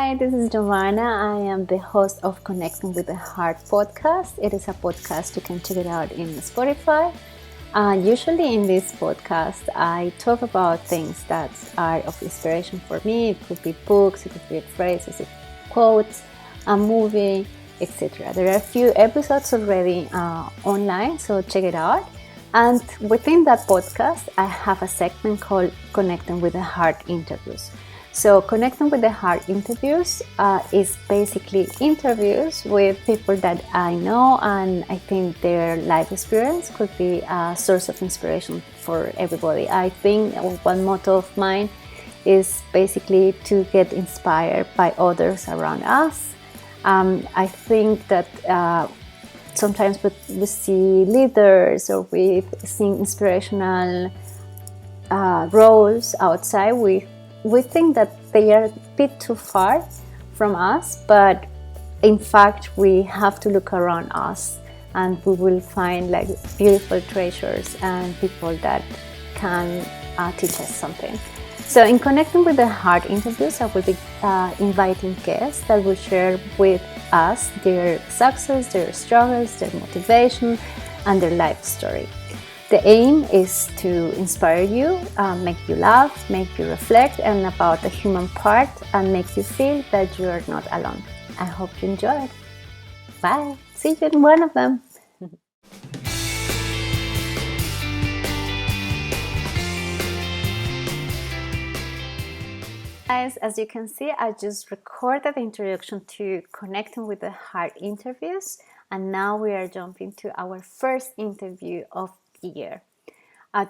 Hi, this is Giovanna. I am the host of Connecting with the Heart podcast. It is a podcast you can check it out in Spotify. Usually in this podcast, I talk about things that are of inspiration for me. It could be books, it could be phrases, quotes, a movie, etc. There are a few episodes already online, so check it out. And within that podcast, I have a segment called Connecting with the Heart interviews. So Connecting with the Heart interviews is basically interviews with people that I know, and I think their life experience could be a source of inspiration for everybody. I think one motto of mine is basically to get inspired by others around us. I think that sometimes we see leaders or we see inspirational roles outside. We think that they are a bit too far from us, but in fact we have to look around us and we will find like beautiful treasures and people that can teach us something. So in Connecting with the Heart interviews, I will be inviting guests that will share with us their success, their struggles, their motivation, and their life story. The aim is to inspire you, make you laugh, make you reflect, and about the human part, and make you feel that you are not alone. I hope you enjoy it. Bye. See you in one of them. Guys, as you can see, I just recorded the introduction to Connecting with the Heart interviews, and now we are jumping to our first interview of the year.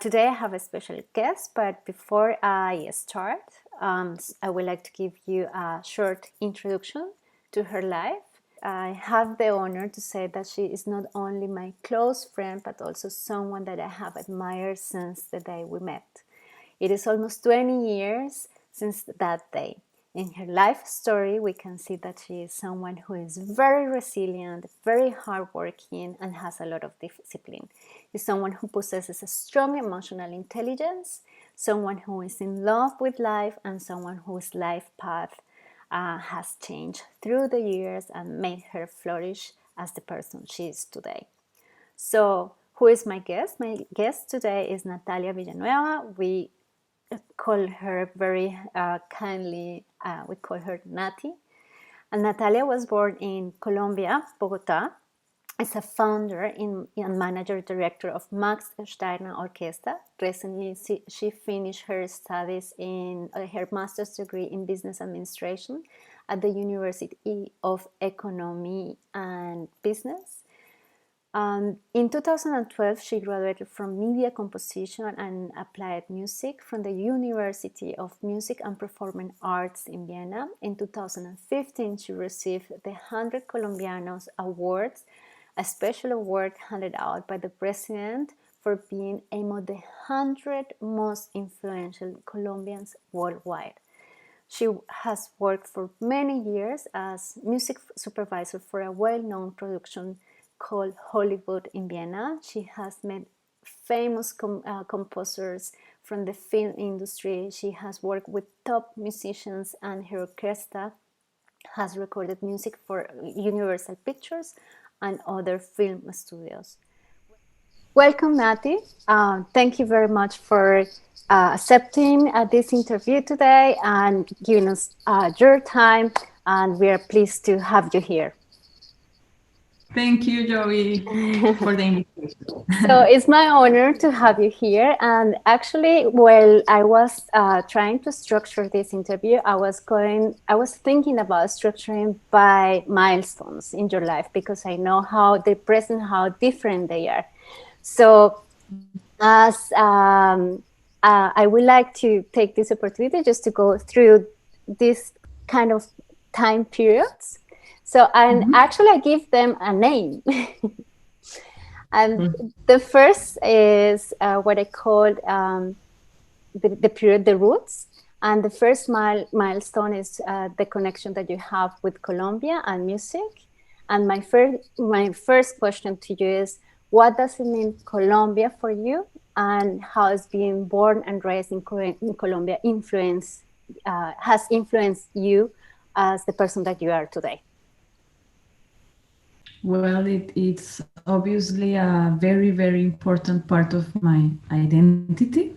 Today I have a special guest, but before I start, I would like to give you a short introduction to her life. I have the honor to say that she is not only my close friend, but also someone that I have admired since the day we met. It is almost 20 years since that day. In her life story, we can see that she is someone who is very resilient, very hardworking, and has a lot of discipline. She's someone who possesses a strong emotional intelligence, someone who is in love with life, and someone whose life path has changed through the years and made her flourish as the person she is today. So, who is my guest? My guest today is Natalia Villanueva. We call her very kindly, we call her Nati. And Natalia was born in Colombia, Bogota, as a founder and manager director of Max Steiner Orchestra. Recently, she finished her studies in her master's degree in business administration at the University of Economy and Business. In 2012, she graduated from Media Composition and Applied Music from the University of Music and Performing Arts in Vienna. In 2015, she received the 100 Colombianos Awards, a special award handed out by the president for being among the 100 most influential Colombians worldwide. She has worked for many years as music supervisor for a well-known production called Hollywood in Vienna. She has met famous composers from the film industry. She has worked with top musicians, and her orchestra has recorded music for Universal Pictures and other film studios. Welcome, Nati. Thank you very much for accepting this interview today and giving us your time, and we are pleased to have you here. Thank you, Joey, for the invitation. So it's my honor to have you here. And actually, while I was trying to structure this interview, I was thinking about structuring by milestones in your life, because I know how the present, how different they are. So as I would like to take this opportunity just to go through this kind of time periods. So, and actually I give them a name. And the first is what I call the period, the roots. And the first milestone is the connection that you have with Colombia and music. And my first question to you is, what does it mean Colombia for you? And how has being born and raised in Colombia has influenced you as the person that you are today? Well, it's obviously a very, very important part of my identity.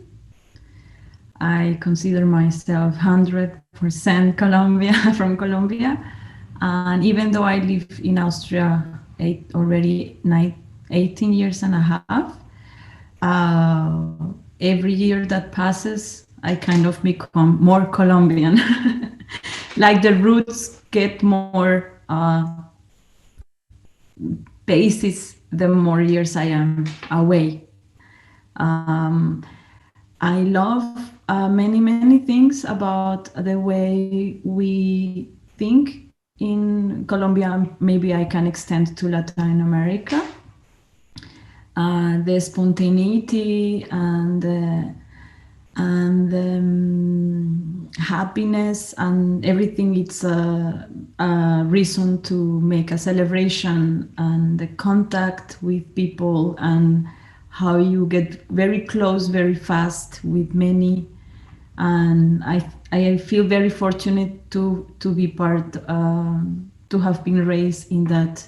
I consider myself 100% Colombia from Colombia. And even though I live in Austria already 18 years and a half, every year that passes, I kind of become more Colombian. Like the roots get more basis the more years I am away. Um, I love many things about the way we think in Colombia. Maybe I can extend to Latin America. The spontaneity and happiness and everything. It's a reason to make a celebration, and the contact with people and how you get very close very fast with many. And I feel very fortunate to be part, to have been raised in that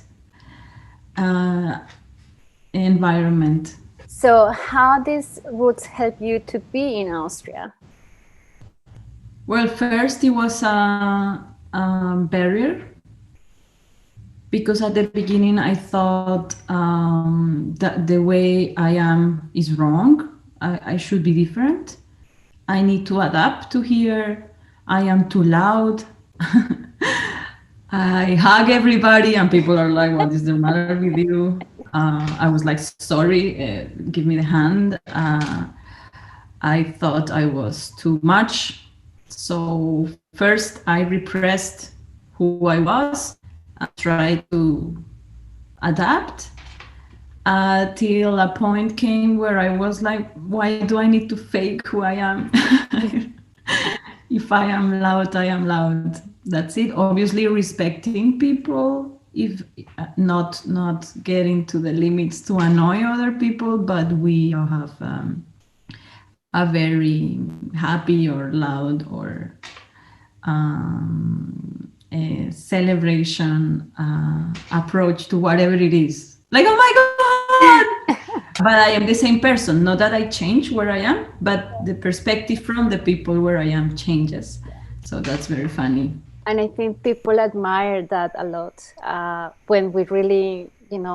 environment. So how these roots help you to be in Austria? Well, first it was a barrier, because at the beginning I thought that the way I am is wrong. I should be different. I need to adapt to here. I am too loud. I hug everybody, and people are like, "What is the matter with you?" I was like, "Sorry, give me the hand." I thought I was too much. So first I repressed who I was and tried to adapt, till a point came where I was like, why do I need to fake who I am? If I am loud, I am loud. That's it. Obviously respecting people, if not getting to the limits to annoy other people, but we all have a very happy or loud or a celebration approach to whatever it is. Like, oh my God! But I am the same person. Not that I change where I am, but the perspective from the people where I am changes. So that's very funny. And I think people admire that a lot, when we really,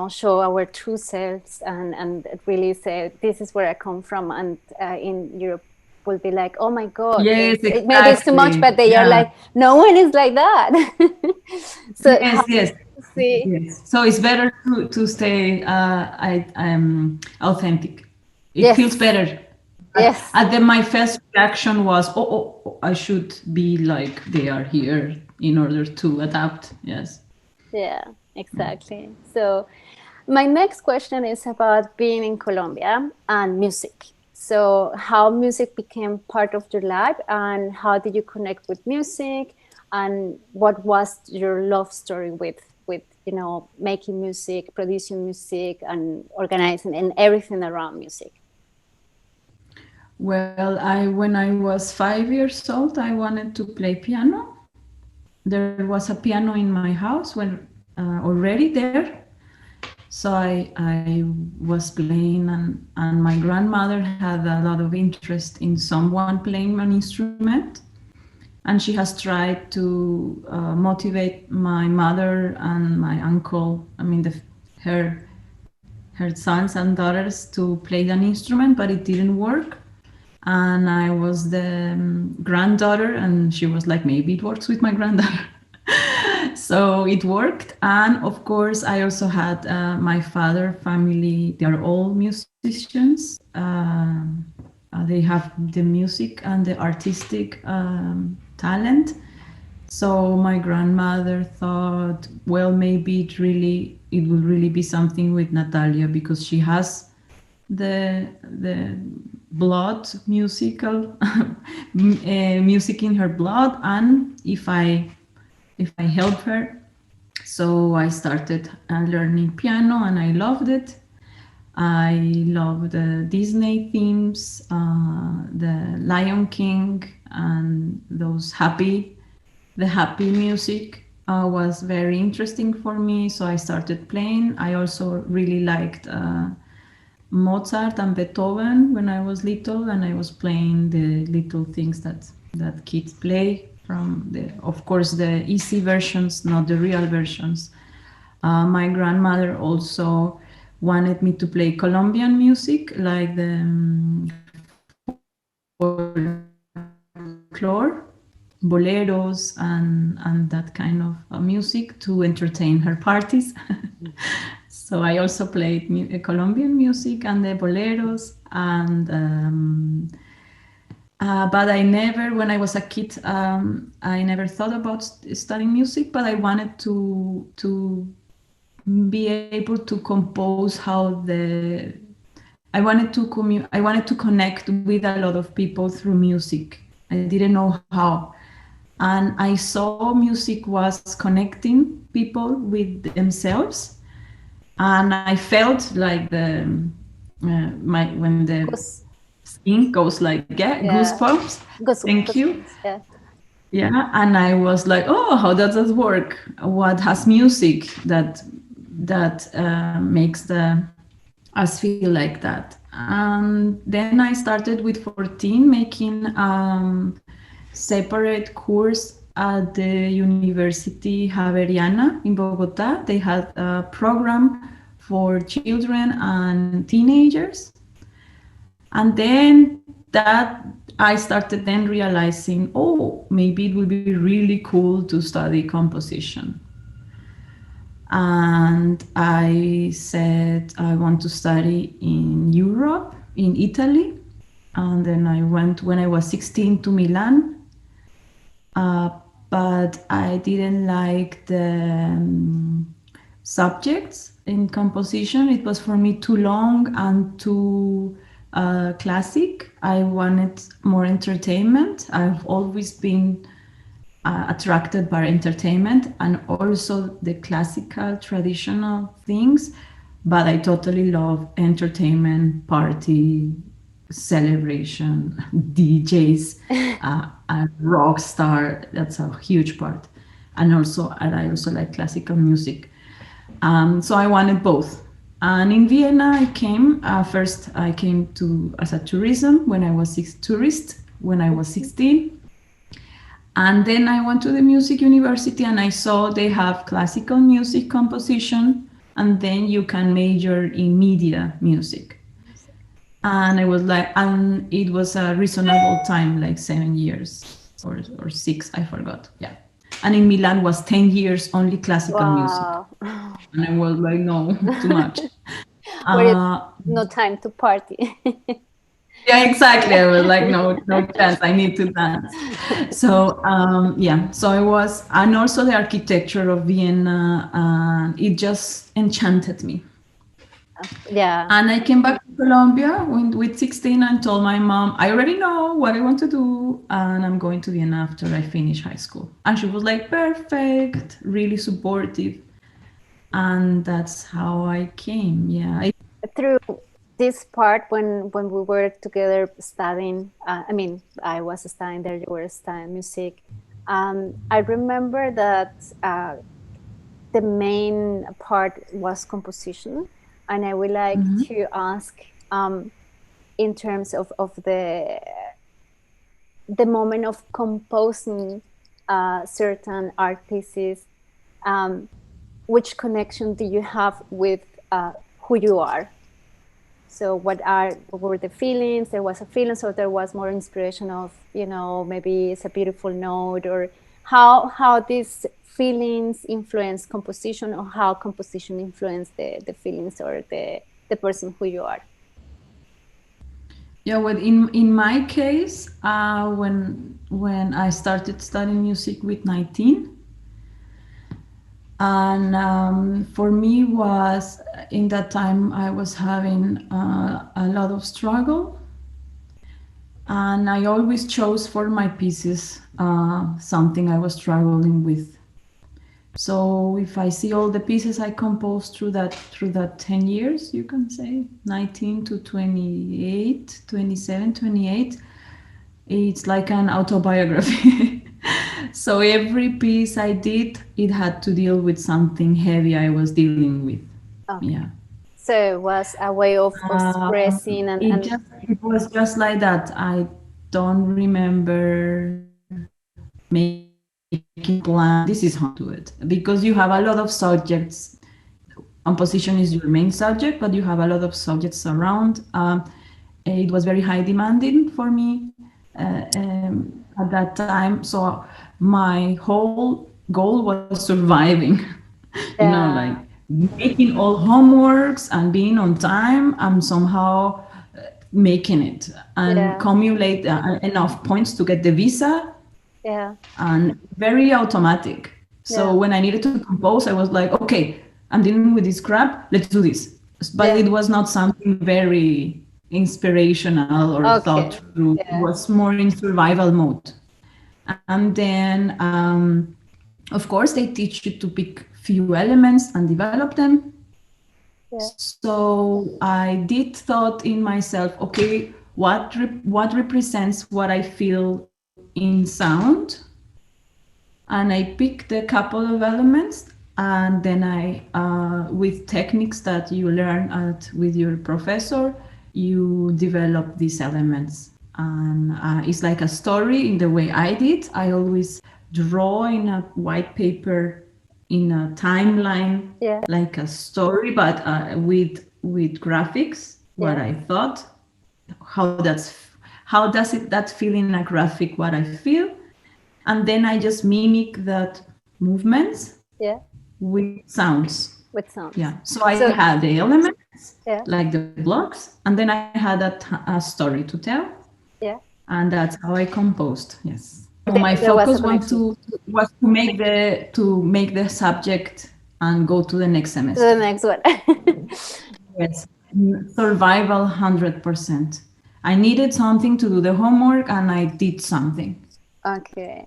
show our true selves and really say, this is where I come from. And in Europe, will be like, oh my God, Yes, maybe it's too much, exactly. but they are Yeah. like, no one is like that. So Yes, yes. see, Yes. So it's better to stay authentic. It yes, feels better. yes, And then my first reaction was, oh, I should be like they are here in order to adapt. Yes. yeah, exactly. So my next question is about being in Colombia and music. So, how music became part of your life, and how did you connect with music, and what was your love story with making music, producing music, and organizing and everything around music? Well, when I was 5 years old, I wanted to play piano. There was a piano in my house when already there. So I was playing, and my grandmother had a lot of interest in someone playing an instrument. And she has tried to motivate my mother and my uncle, I mean, her, her sons and daughters to play an instrument, but it didn't work. And I was the granddaughter, and she was like, maybe it works with my granddaughter. So it worked. And of course, I also had my father family. They are all musicians. They have the music and the artistic talent. So my grandmother thought, well, maybe it will really be something with Natalia, because she has the blood musical music in her blood, and if I help her. So I started learning piano, and I loved it. I love the Disney themes, the Lion King, and those happy the happy music was very interesting for me, so I started playing. I also really liked Mozart and Beethoven when I was little, and I was playing the little things that kids play from the, of course, the easy versions, not the real versions. My grandmother also wanted me to play Colombian music, like the folklore, boleros, and that kind of music to entertain her parties. So I also played Colombian music and the boleros, and but I never, when I was a kid, I never thought about studying music. But I wanted to be able to compose how the I wanted to connect with a lot of people through music. I didn't know how, and I saw music was connecting people with themselves, and I felt like the my when the skin goes like, yeah, Yeah. goosebumps. Thank you. Goosebumps, yeah. Yeah, and I was like, oh, how does that work? What has music that makes the us feel like that? And then I started with 14 making separate course at the University Javeriana in Bogota. They had a program for children and teenagers. And then that I started then realizing, oh, maybe it would be really cool to study composition. And I said I want to study in Europe, in Italy. And then I went when I was 16 to Milan. Uh, but I didn't like the subjects in composition. It was for me too long and too classic. I wanted more entertainment. I've always been attracted by entertainment and also the classical traditional things, but I totally love entertainment, party, celebration, DJs, a rock star. That's a huge part, and I also like classical music. So I wanted both. And in Vienna, I came first. I came to as a tourism when I was tourist when I was 16, and then I went to the music university and I saw they have classical music composition, and then you can major in media music. And I was like, and it was a reasonable time, like 7 years or six, I forgot. Yeah. And in Milan was 10 years only classical music. Wow. And I was like, no, too much. Where it's Uh, no time to party. yeah, exactly. I was like, no, no chance. I need to dance. So yeah, so I was, and also the architecture of Vienna, it just enchanted me. Yeah. And I came back to Colombia with 16 and told my mom, I already know what I want to do, and I'm going to Vienna after I finish high school. And she was like, perfect, really supportive. And that's how I came. Yeah. Through this part, when we were together studying, I mean, I was studying there, you were studying music. I remember that the main part was composition, and I would like to ask, in terms of the moment of composing certain art pieces, which connection do you have with who you are? So what were the feelings? There was a feeling, so there was more inspiration of, maybe it's a beautiful note, or how these feelings influence composition, or how composition influence the feelings or the person who you are. Yeah, well, in my case, when I started studying music with 19, and for me was in that time I was having a lot of struggle, and I always chose for my pieces something I was struggling with. So if I see all the pieces I composed through that 10 years, you can say 19 to 28, 27, 28, it's like an autobiography. So every piece I did, it had to deal with something heavy I was dealing with. Okay. Yeah. So it was a way of expressing and It was just like that. I don't remember making a plan. This is how I'm going to do it because you have a lot of subjects. Composition is your main subject, but you have a lot of subjects around. It was very high demanding for me at that time. So my whole goal was surviving, like yeah, making all homeworks and being on time and somehow making it and yeah, accumulate enough points to get the visa yeah, and very automatic. So yeah, when I needed to compose, I was like, okay, I'm dealing with this crap, let's do this. But yeah. it was not something very inspirational or thought Okay. through. It Yeah, was more in survival mode. And then, of course, they teach you to pick few elements and develop them. yeah, So I did thought in myself, okay, what represents what I feel in sound, and I picked a couple of elements, and then with techniques that you learn with your professor, you develop these elements. And it's like a story in the way I did. I always draw in a white paper in a timeline yeah, like a story, but with graphics. What yeah, I thought, how does it that feel in a graphic? What I feel, and then I just mimic that movements yeah. with sounds. With sounds. Yeah. So I So had the elements, yeah, like the blocks, and then I had a story to tell, yeah. and that's how I composed. Yes. So my There was a focus was connection to make the subject and go to the next to the semester. next one. Yes. Survival 100%. I needed something to do the homework, and I did something. Okay.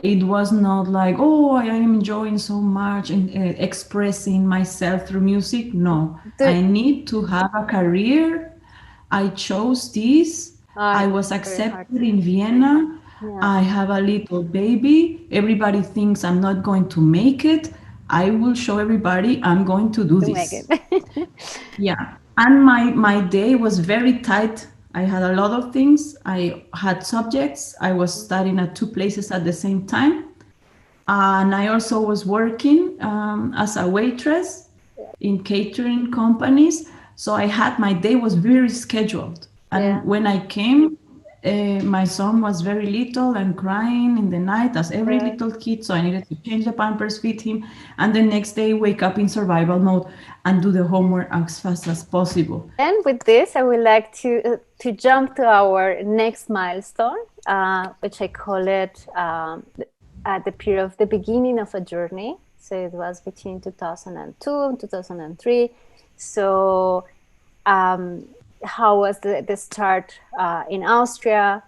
It was not like, oh, I am enjoying so much and expressing myself through music. No, Do, I need to have a career. I chose this. I it was was very hard. accepted in Vienna. Yeah, I have a little baby. Everybody thinks I'm not going to make it. I will show everybody I'm going to do to make this. it. Yeah. And my day was very tight. I had a lot of things. I had subjects. I was studying at two places at the same time. And I also was working as a waitress in catering companies. So I had my day was very scheduled. Yeah. And when I came, my son was very little and crying in the night, as every Yeah. little kid. So I needed to change the pampers, feed him, and the next day wake up in survival mode and do the homework as fast as possible. And with this, I would like to jump to our next milestone, which I call it at the period of the beginning of a journey. So it was between 2002 and 2003. So how was the start in Austria?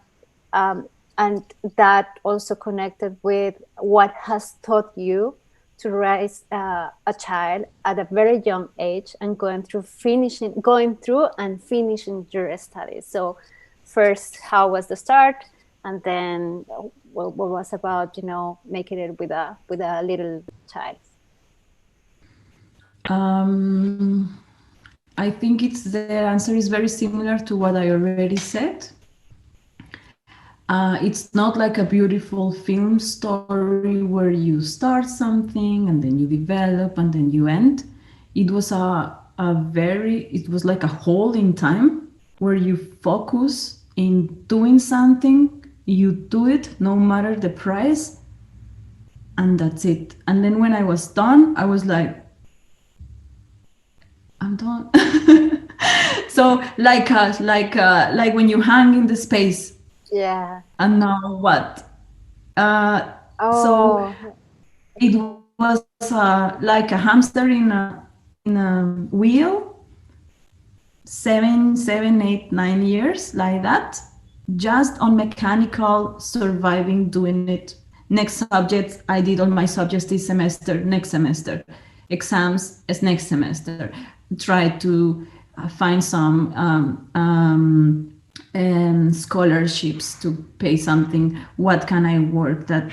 And that also connected with what has taught you to raise a child at a very young age and going through and finishing your studies. So first, how was the start, and then what was about making it with a little child. Um, I think the answer is very similar to what I already said. It's not like a beautiful film story where you start something and then you develop and then you end. It was it was like a hole in time where you focus in doing something, you do it no matter the price, and that's it. And then when I was done, I was like, I'm done. So like when you hang in the space, Yeah. and now what? So Oh, it was like a hamster in a wheel, 8, 9 years like that, just on mechanical surviving, doing it. Next subjects, I did all my subjects this semester, next semester. Exams is next semester. Try to find some scholarships to pay something. What can I work that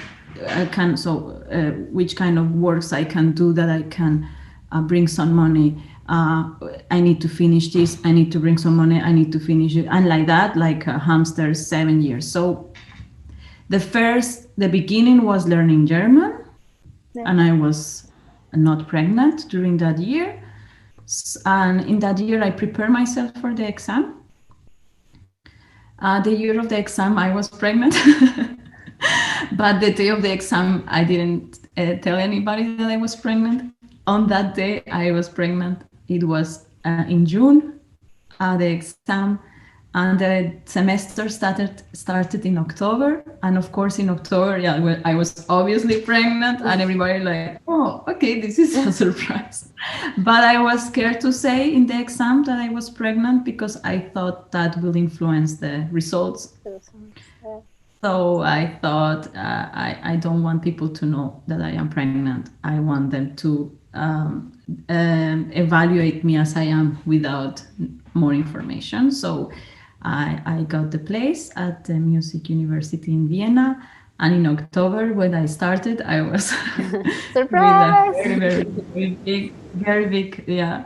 I can, so which kind of works I can do that I can bring some money. I need to finish this, I need to bring some money, I need to finish it, and like that, like a hamster, 7 years. So the beginning was learning German, Yeah. and I was not pregnant during that year. And in that year, I prepared myself for the exam. The year of the exam, I was pregnant. But the day of the exam, I didn't tell anybody that I was pregnant. On that day, I was pregnant. It was in June, the exam, and the semester started in October. And of course, in October, yeah, I was obviously pregnant, and everybody like, oh, okay, this is a surprise. But I was scared to say in the exam that I was pregnant because I thought that will influence the results. So I thought I don't want people to know that I am pregnant. I want them to evaluate me as I am without more information. So I got the place at the Music University in Vienna. And in October, when I started, I was with a Surprise! very big, yeah.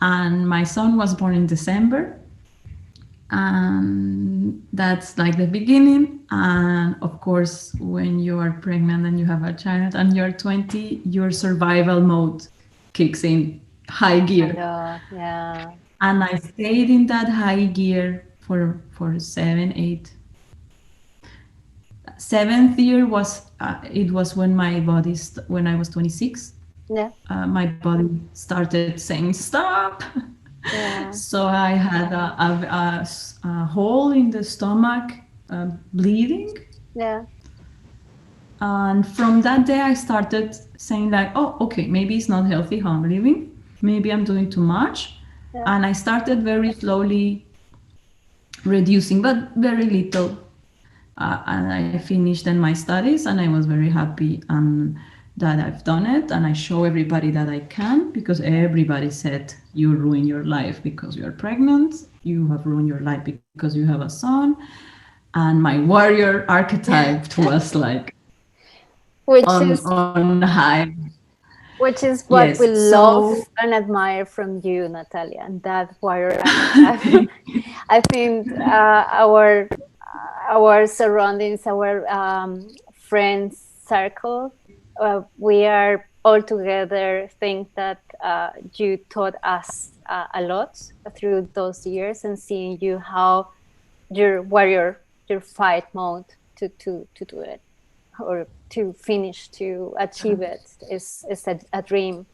And my son was born in December, and that's like the beginning. And of course, when you are pregnant and you have a child and you're 20, your survival mode kicks in high gear. Yeah. And I stayed in that high gear for 7 8. Seventh year was it was when my body when I was 26. Yeah. My body started saying stop. Yeah. So I had a hole in the stomach, bleeding. Yeah. And from that day, I started saying like, oh, okay, maybe it's not healthy how I'm living. Maybe I'm doing too much. Yeah. And I started very slowly reducing, but very little. And I finished then my studies, and I was very happy that I've done it. And I show everybody that I can, because everybody said you ruin your life because you are pregnant. You have ruined your life because you have a son. And my warrior archetype was like Which is on high. Which is what we Yes. love So and admire from you, Natalia, and that warrior archetype. I think our surroundings, our friends circle, we are all together. Think that you taught us a lot through those years, and seeing you how your warrior, your fight mode to do it, or to finish, to achieve it, is a dream.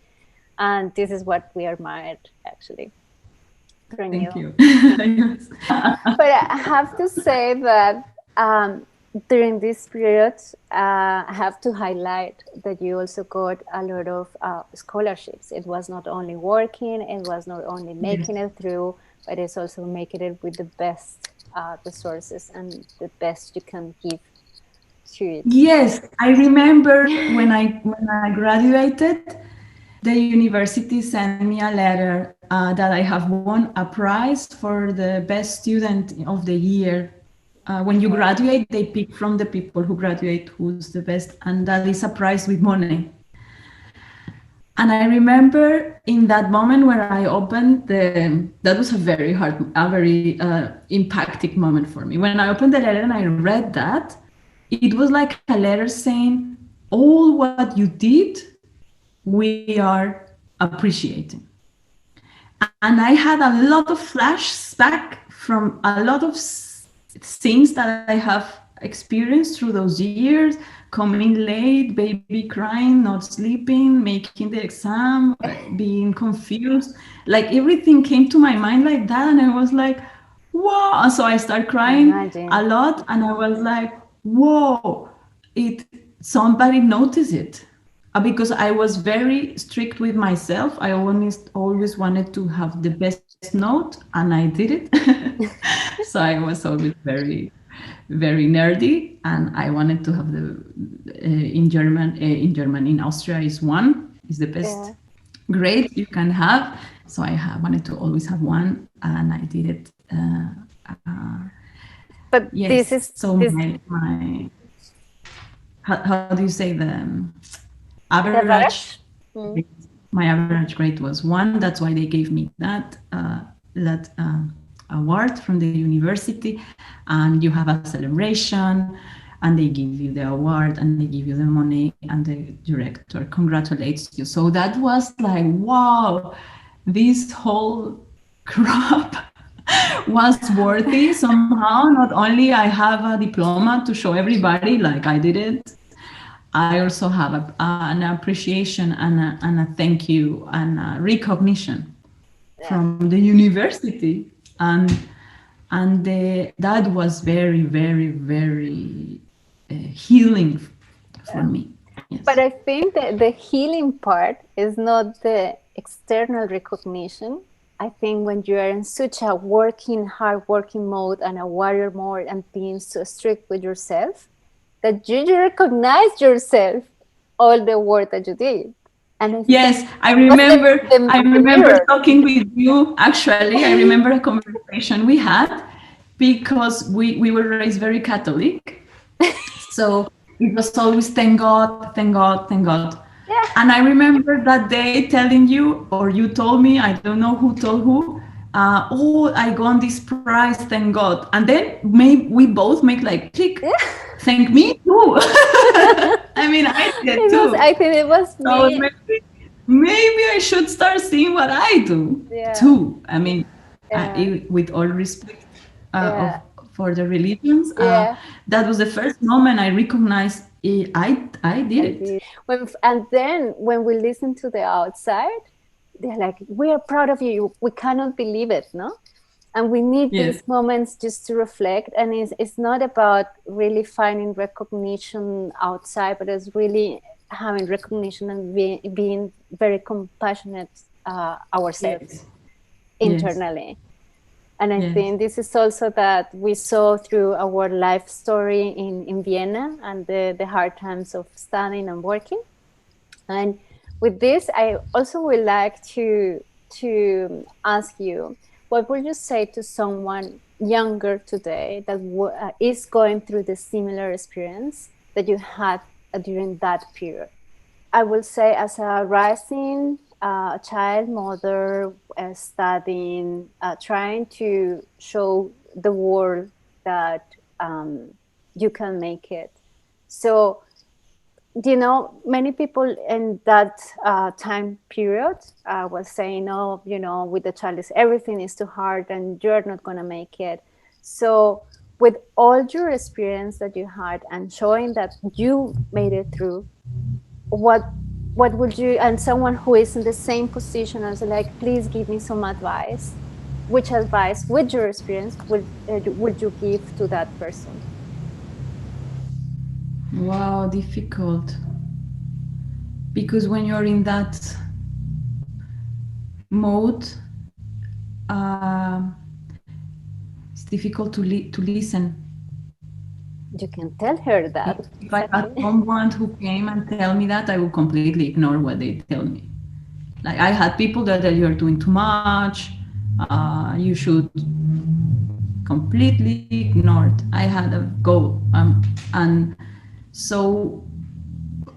And this is what we admired, actually, from you. thank you. Yes. But I have to say that during this period, I have to highlight that you also got a lot of scholarships. It was not only working, it was not only making it through, but it's also making it with the best resources and the best you can give to it. Yes, I remember when I graduated, the university sent me a letter that I have won a prize for the best student of the year. When you graduate, they pick from the people who graduate who's the best, and that is a prize with money. And I remember in that moment where I opened that was a very impacting moment for me. When I opened the letter and I read that, it was like a letter saying, all what you did, we are appreciating. And I had a lot of flashback from a lot of things that I have experienced through those years, coming late, baby crying, not sleeping, making the exam, being confused. Like everything came to my mind like that. And I was like, whoa. And so I started crying a lot. And I was like, whoa, somebody noticed it. Because I was very strict with myself. I always wanted to have the best note, and I did it. So I was always very, very nerdy, and I wanted to have in Austria is the best grade you can have. So wanted to always have one, and I did it. But this Yes. is So this my how do you say the the average average. Mm. grade- my average grade was 1. That's why they gave me that award from the university, and you have a celebration, and they give you the award and they give you the money, and the director congratulates you. So that was like, wow, this whole crap was worthy somehow. Not only I have a diploma to show everybody like I did it, I also have an appreciation and a thank you and a recognition Yeah. from the university, and that was very, very, very healing for Yeah. me. But Yes. I think that the healing part is not the external recognition. I think when you are in such a hard working mode and a warrior mode and being so strict with yourself, that you recognize yourself all the work that you did. And I think that Yes, I was remember. I the remember mirror. talking with you. Actually, I remember a conversation we had because we were raised very Catholic. So it was always thank God, thank God, thank God. Yeah. And I remember that day telling you, or you told me, I don't know who told who, oh, I got this prize, thank God. And then we both make like click, thank me too. I mean, I did it too. I think it was So me. maybe I should start seeing what I do Yeah. too. I mean, Yeah. with all respect Yeah. of for the religions, Yeah. that was the first moment I recognized I did I it. did. And then when we listen to the outside, they're like, "We are proud of you. We cannot believe it, no?" And we need Yes, these moments just to reflect. And it's not about really finding recognition outside, but it's really having recognition and being very compassionate ourselves yes, yes, internally. And I yes. think this is also that we saw through our life story in Vienna and the hard times of studying and working. And with this, I also would like to ask you, what would you say to someone younger today that is going through the similar experience that you had during that period? I will say, as a rising child mother, studying, trying to show the world that you can make it. So, many people in that time period was saying, "Oh, with the child, everything is too hard, and you're not going to make it." So, with all your experience that you had and showing that you made it through, what what would you, and someone who is in the same position as, like, please give me some advice, which advice with your experience would you give to that person? Wow, difficult. Because when you're in that mode, uh, it's difficult to listen. You can tell her that. If I had Exactly. someone who came and tell me that, I would completely ignore what they tell me. Like I had people that you're doing too much. You should completely ignored. I had a goal, and so.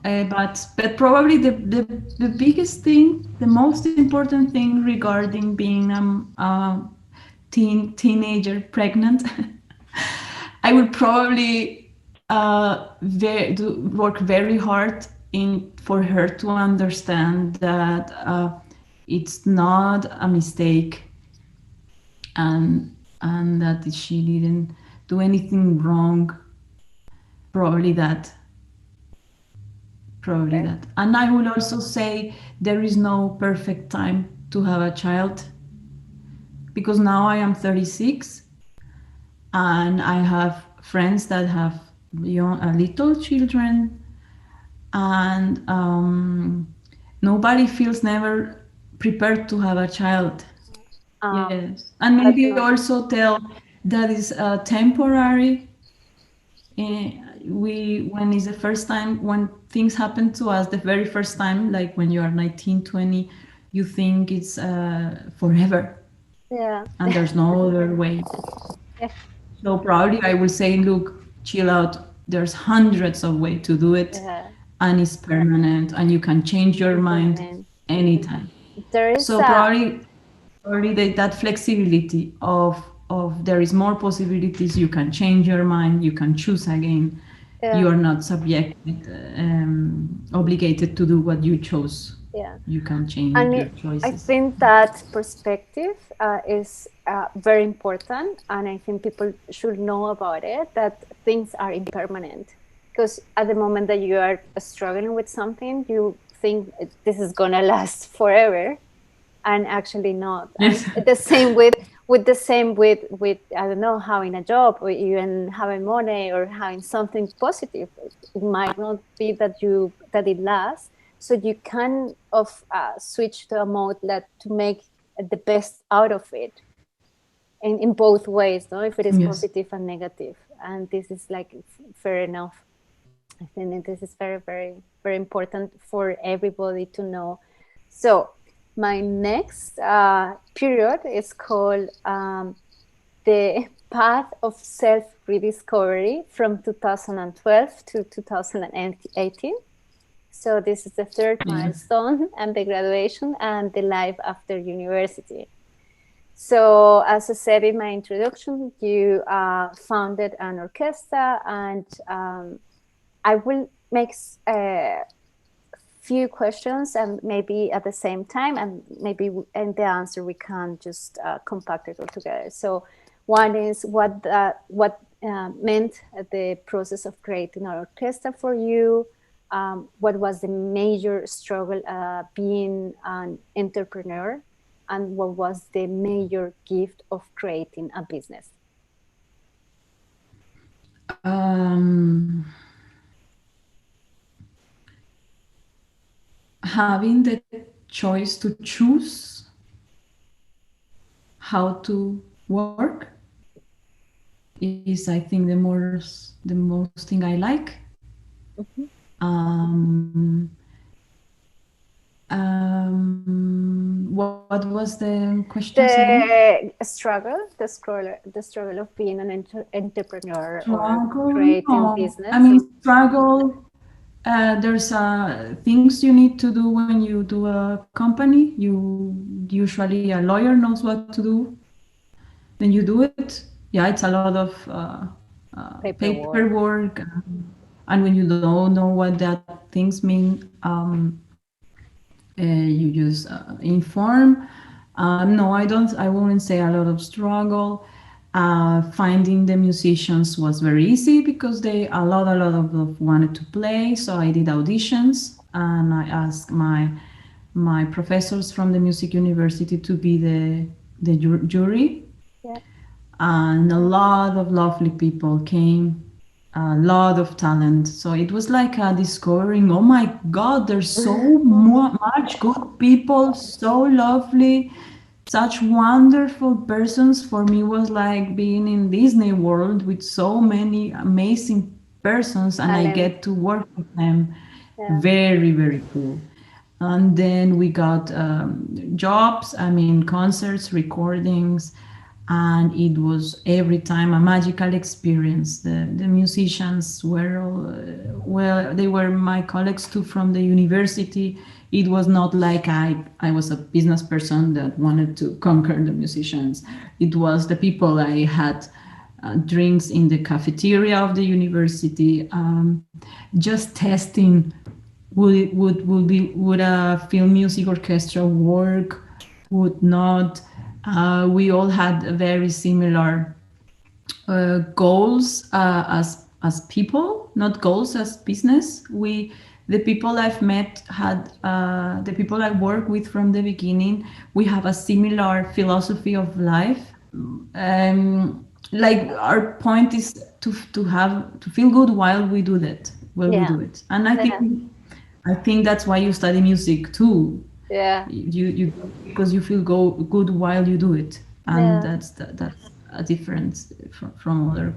But probably the biggest thing, the most important thing regarding being a teenager pregnant, I would probably work very hard in for her to understand that it's not a mistake, and that she didn't do anything wrong. Probably that. Probably Okay. that. And I will also say there is no perfect time to have a child because now I am 36 and I have friends that have little children, and nobody feels never prepared to have a child. um Yes, and but maybe no. also tell that is temporary. We when is the first time when things happen to us the very first time, like when you are 19, 20, you think it's forever, Yeah. and there's no other way. Yeah. So probably I will say, look, chill out. There's hundreds of ways to do it, Yeah, and it's permanent, and you can change your mind permanent. anytime. There is So a probably that flexibility of there is more possibilities. You can change your mind. You can choose again. yeah, You are not subjected, obligated to do what you chose. yeah. You can change And your I choices. think that perspective is very important, and I think people should know about it, that things are impermanent. Because at the moment that you are struggling with something, you think this is gonna last forever, and actually not. And Yes. the same with the same with I don't know, having a job, or even having money, or having something positive. It might not be that it lasts, so you can of switch to a mode that to make the best out of it in both ways, no, if it is Yes. positive and negative. And this is like fair enough. I think that this is very, very, very important for everybody to know. So, my next period is called the path of self rediscovery from 2012 to 2018. So, this is the third Yeah. milestone, and the graduation and the life after university. So, as I said in my introduction, you founded an orchestra, and I will make a few questions, and maybe at the same time, and maybe in the answer we can just compact it all together. So, one is what meant the process of creating an orchestra for you. What was the major struggle being an entrepreneur, and what was the major gift of creating a business? Um, Having the choice to choose how to work is, I think, the most thing I like. Mm-hmm. Um, what was the questions again? The struggle of being an entrepreneur or Struggle? creating No, I business. mean struggle. There's things you need to do when you do a company. You usually a lawyer knows what to do. Then you do it. Yeah, it's a lot of Paperwork. paperwork, and when you don't know what that things mean, you just inform. No, I don't. I wouldn't say a lot of struggle. Finding the musicians was very easy because they a lot of wanted to play. So I did auditions and I asked my professors from the music university to be the jury, Yeah. and a lot of lovely people came, a lot of talent. So it was like a discovering, oh my God, there's so much good people, so lovely, such wonderful persons. For me was like being in Disney World with so many amazing persons, and I Talent. get to work with them. Yeah. Very, very cool. And then we got jobs, I mean, concerts, recordings, and it was every time a magical experience. The musicians were well, they were my colleagues too from the university. It was not like I was a business person that wanted to conquer the musicians. It was the people I had drinks in the cafeteria of the university, just testing would a film music orchestra work, would not. We all had very similar goals as people, not goals as business. We the people I've met had the people I work with from the beginning. We have a similar philosophy of life. Like our point is to feel good while we do that, while we Yeah. do it. And Yeah. I think that's why you study music too. Yeah. You because you feel good while you do it, and Yeah. that's a difference from other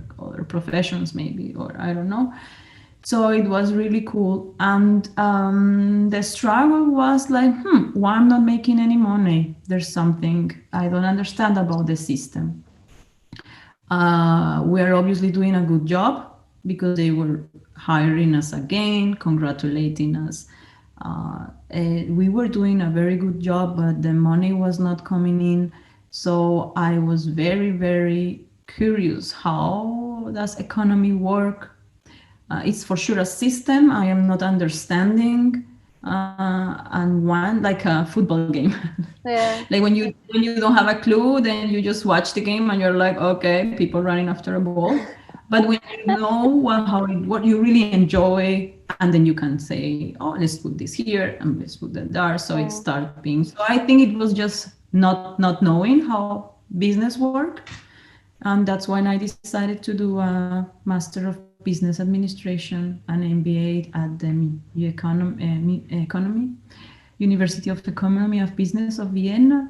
professions maybe, or I don't know. So it was really cool, and the struggle was like, why I'm not making any money? There's something I don't understand about the system. We are obviously doing a good job because they were hiring us again, congratulating us. We were doing a very good job, but the money was not coming in. So I was very, very curious. How does economy work? It's for sure a system I am not understanding, and one like a football game. Yeah. Like when you don't have a clue, then you just watch the game and you're like, okay, people running after a ball. But when you know what you really enjoy, and then you can say, oh, let's put this here and let's put that there, so it Yeah. starts being. So I think it was just not knowing how business work, and that's when I decided to do a Master of Business Administration, an MBA at the University of Economy of Business of Vienna.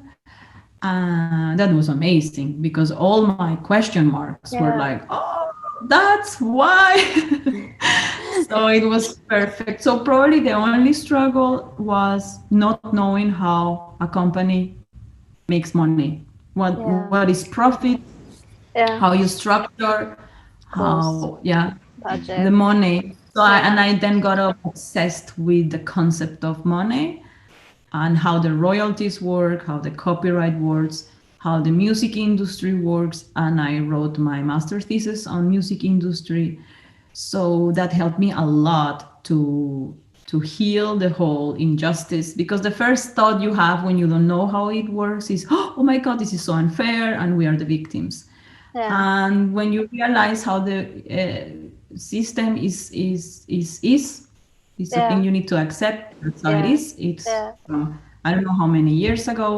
That was amazing because all my question marks were Yeah. like, oh, that's why. So it was perfect. So probably the only struggle was not knowing how a company makes money, Yeah. what is profit, Yeah. how you structure, Cost, how, yeah, the budget. money. So Yeah. I then got obsessed with the concept of money and how the royalties work, how the copyright works, how the music industry works, and I wrote my master thesis on music industry. So that helped me a lot to heal the whole injustice, because the first thought you have when you don't know how it works is, oh my god, this is so unfair and we are the victims. Yeah. And when you realize how the system is a thing Yeah. you need to accept. That's how it Yeah. is. It's Yeah. from I don't know how many years ago.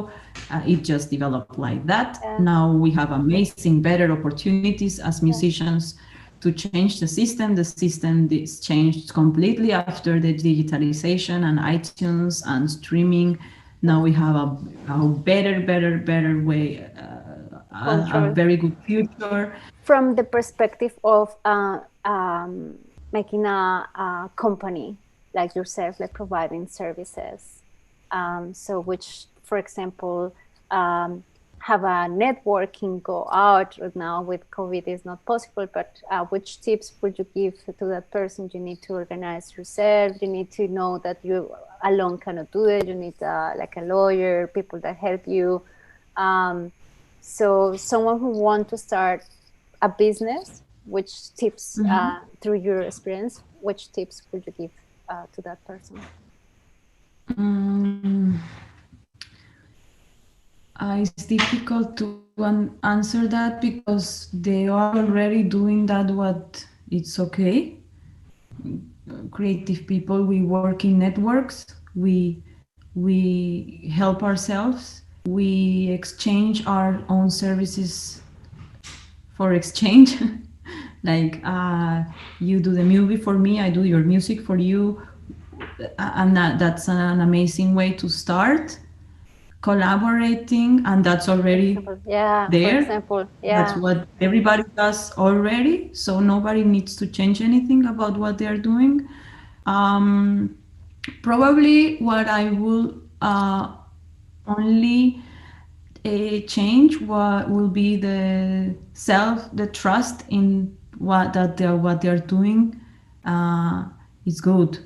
It just developed like that. Yeah. Now we have amazing, better opportunities as Yeah. musicians to change the system. The system is changed completely after the digitalization and iTunes and streaming. Now we have a better way, a Control. very good future. From the perspective of making a company like yourself, like providing services. So, which, for example, have a networking go out right now with COVID is not possible, but which tips would you give to that person? You need to organize yourself. You need to know that you alone cannot do it. You need like a lawyer, people that help you. Um, so someone who want to start a business, which tips Mhm. through your experience, which tips would you give to that person? Mm, it's difficult to answer that because they are already doing that. What it's okay. Creative people, we work in networks. We help ourselves. We exchange our own services for exchange. Like you do the movie for me, I do your music for you, and that's an amazing way to start collaborating, and that's For already example, yeah. For there. example, That's yeah. what everybody does already, so nobody needs to change anything about what they're doing. um, Probably what I will only change what will be the trust in what they're doing uh, is good.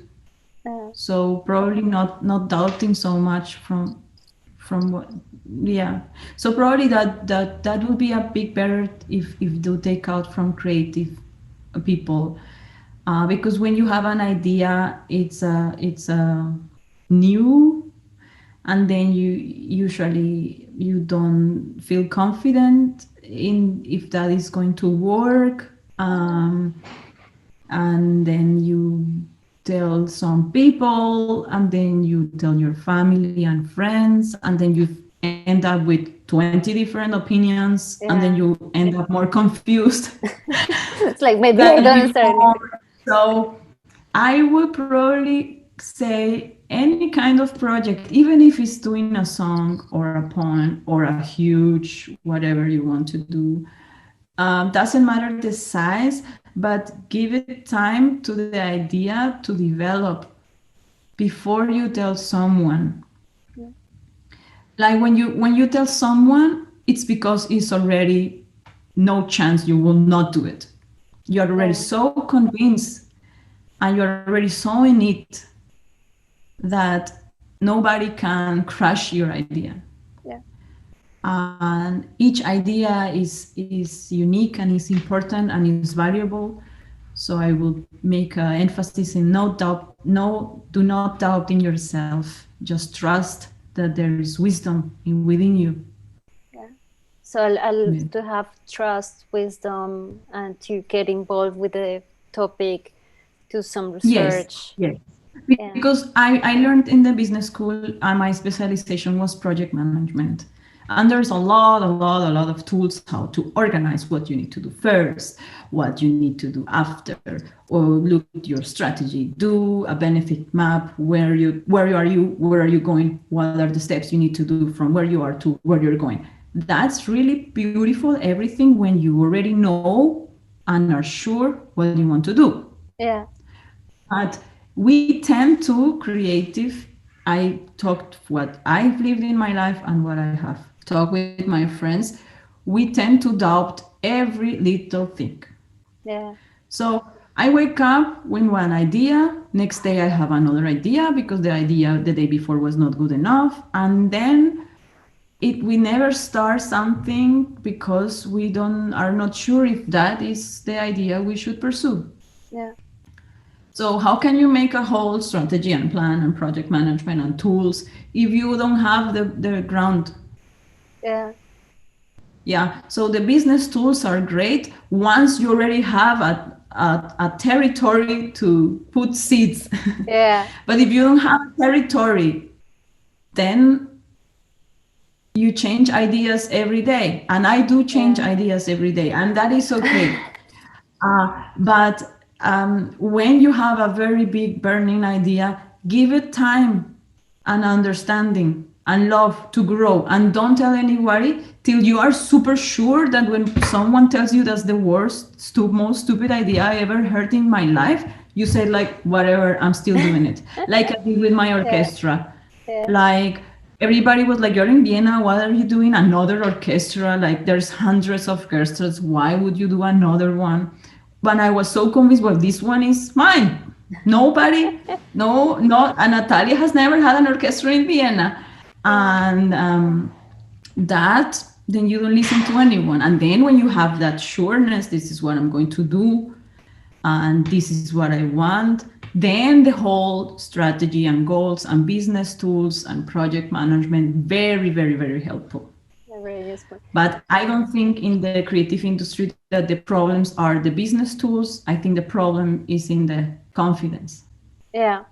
Uh, So probably not doubting so much from what, yeah. So probably that would be a big better if do take out from creative people, because when you have an idea, it's a new, and then you don't feel confident in if that is going to work, and then you tell some people, and then you tell your family and friends, and then you end up with 20 different opinions, and then yeah. you end up more confused It's like maybe I than don't answer anything. before. So I would probably say any kind of project, even if it's doing a song or a poem or a huge whatever you want to do, doesn't matter the size, but give it time to the idea to develop before you tell someone. Like when you tell someone, it's because it's already no chance you will not do it. You're already so convinced and you're already so in it that nobody can crush your idea. Yeah. And each idea is unique and is important and is valuable. So I will make emphasis in no doubt, no, do not doubt in yourself. Just trust that there is wisdom within you. Yeah. So I'll Yeah. to have trust, wisdom, and to get involved with the topic, do some Yes, research. yes. Yeah. Because I learned in the business school, my specialization was project management. And there's a lot of tools how to organize what you need to do first, what you need to do after, or look at your strategy, do a benefit map, where are you going, what are the steps you need to do from where you are to where you're going. That's really beautiful, everything when you already know and are sure what you want to do. Yeah. But we tend to creative. I talked what I've lived in my life and what I have talked with my friends. We tend to doubt every little thing. Yeah. So I wake up with one idea. Next day I have another idea because the idea the day before was not good enough, and then we never start something because we don't are not sure if that is the idea we should pursue. Yeah. So how can you make a whole strategy and plan and project management and tools if you don't have the ground? Yeah. Yeah. So the business tools are great once you already have a territory to put seeds. Yeah. But if you don't have a territory, then you change ideas every day. And I do change ideas every day, and that is okay. But when you have a very big burning idea, give it time and understanding and love to grow. And don't tell anybody till you are super sure that when someone tells you that's the worst, most stupid idea I ever heard in my life, you say like, whatever, I'm still doing it. Like I did with my orchestra. Yeah. Like everybody was like, you're in Vienna, what are you doing? Another orchestra? Like there's hundreds of orchestras. Why would you do another one? But I was so convinced, well, this one is mine. Nobody, no, not, and Natalia has never had an orchestra in Vienna. And that, then you don't listen to anyone. And then when you have that sureness, this is what I'm going to do, and this is what I want, then the whole strategy and goals and business tools and project management, very, very, very helpful. Very useful. But I don't think in the creative industry that the problems are the business tools. I think the problem is in the confidence. Yeah.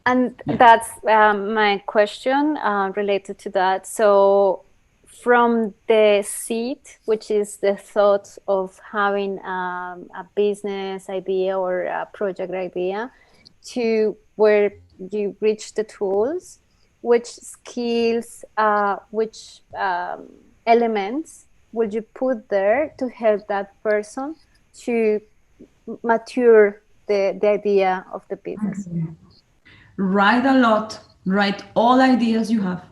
And that's my question related to that. So from the seed, which is the thought of having a business idea or a project idea, to where you reach the tools, which skills, which elements would you put there to help that person to mature the idea of the business? Write a lot, write all ideas you have,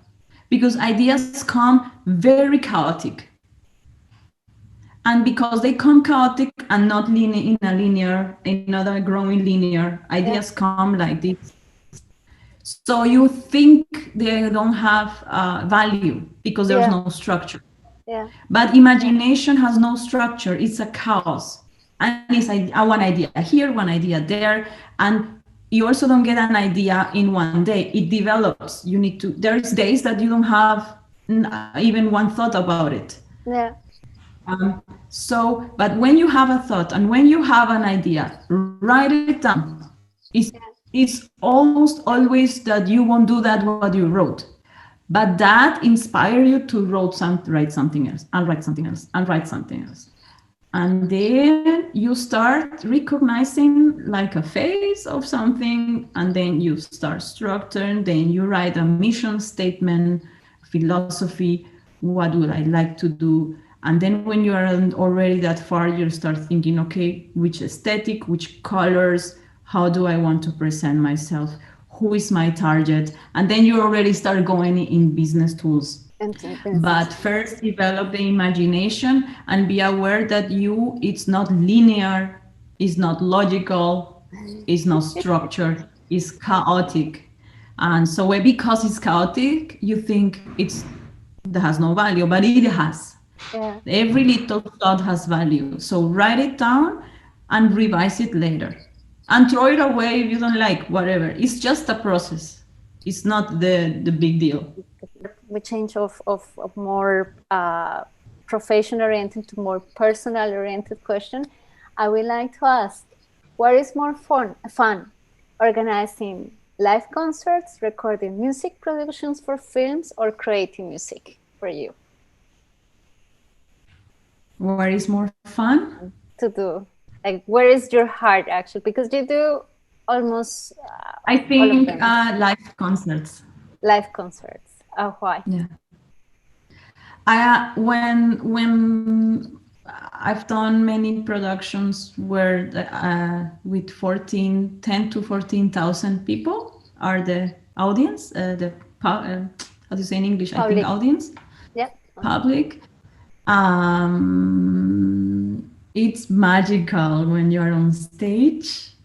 because ideas come very chaotic. And because they come chaotic and not in a linear, another growing linear, ideas come like this. So you think they don't have value because there's no structure. Yeah. But imagination has no structure. It's a chaos. And it's one idea here, one idea there. And you also don't get an idea in one day. It develops. You need to, there's days that you don't have even one thought about it. Yeah. But when you have a thought and when you have an idea, write it down. It's almost always that you won't do that what you wrote. But that inspires you to write something else, and write something else, and write something else. And then you start recognizing like a phase of something, and then you start structuring, then you write a mission statement, philosophy, what would I like to do? And then when you are already that far, you start thinking, okay, which aesthetic, which colors, how do I want to present myself? Who is my target? And then you already start going in business tools. But first develop the imagination and be aware that it's not linear, it's not logical, it's not structured, it's chaotic. And so because it's chaotic, you think that has no value, but it has. Yeah. Every little thought has value. So write it down and revise it later. And throw it away if you don't like, whatever. It's just a process. It's not the big deal. We change of more profession oriented to more personal oriented question. I would like to ask, what is more fun, organizing live concerts, recording music productions for films, or creating music for you? What is more fun to do? Like, where is your heart actually? Because you do almost I all of think them. Live concerts. Live concerts. Why? Yeah. When I've done many productions where with 10 to 14,000 people are the audience, how do you say in English? Public. I think audience. Yeah. Public. It's magical when you're on stage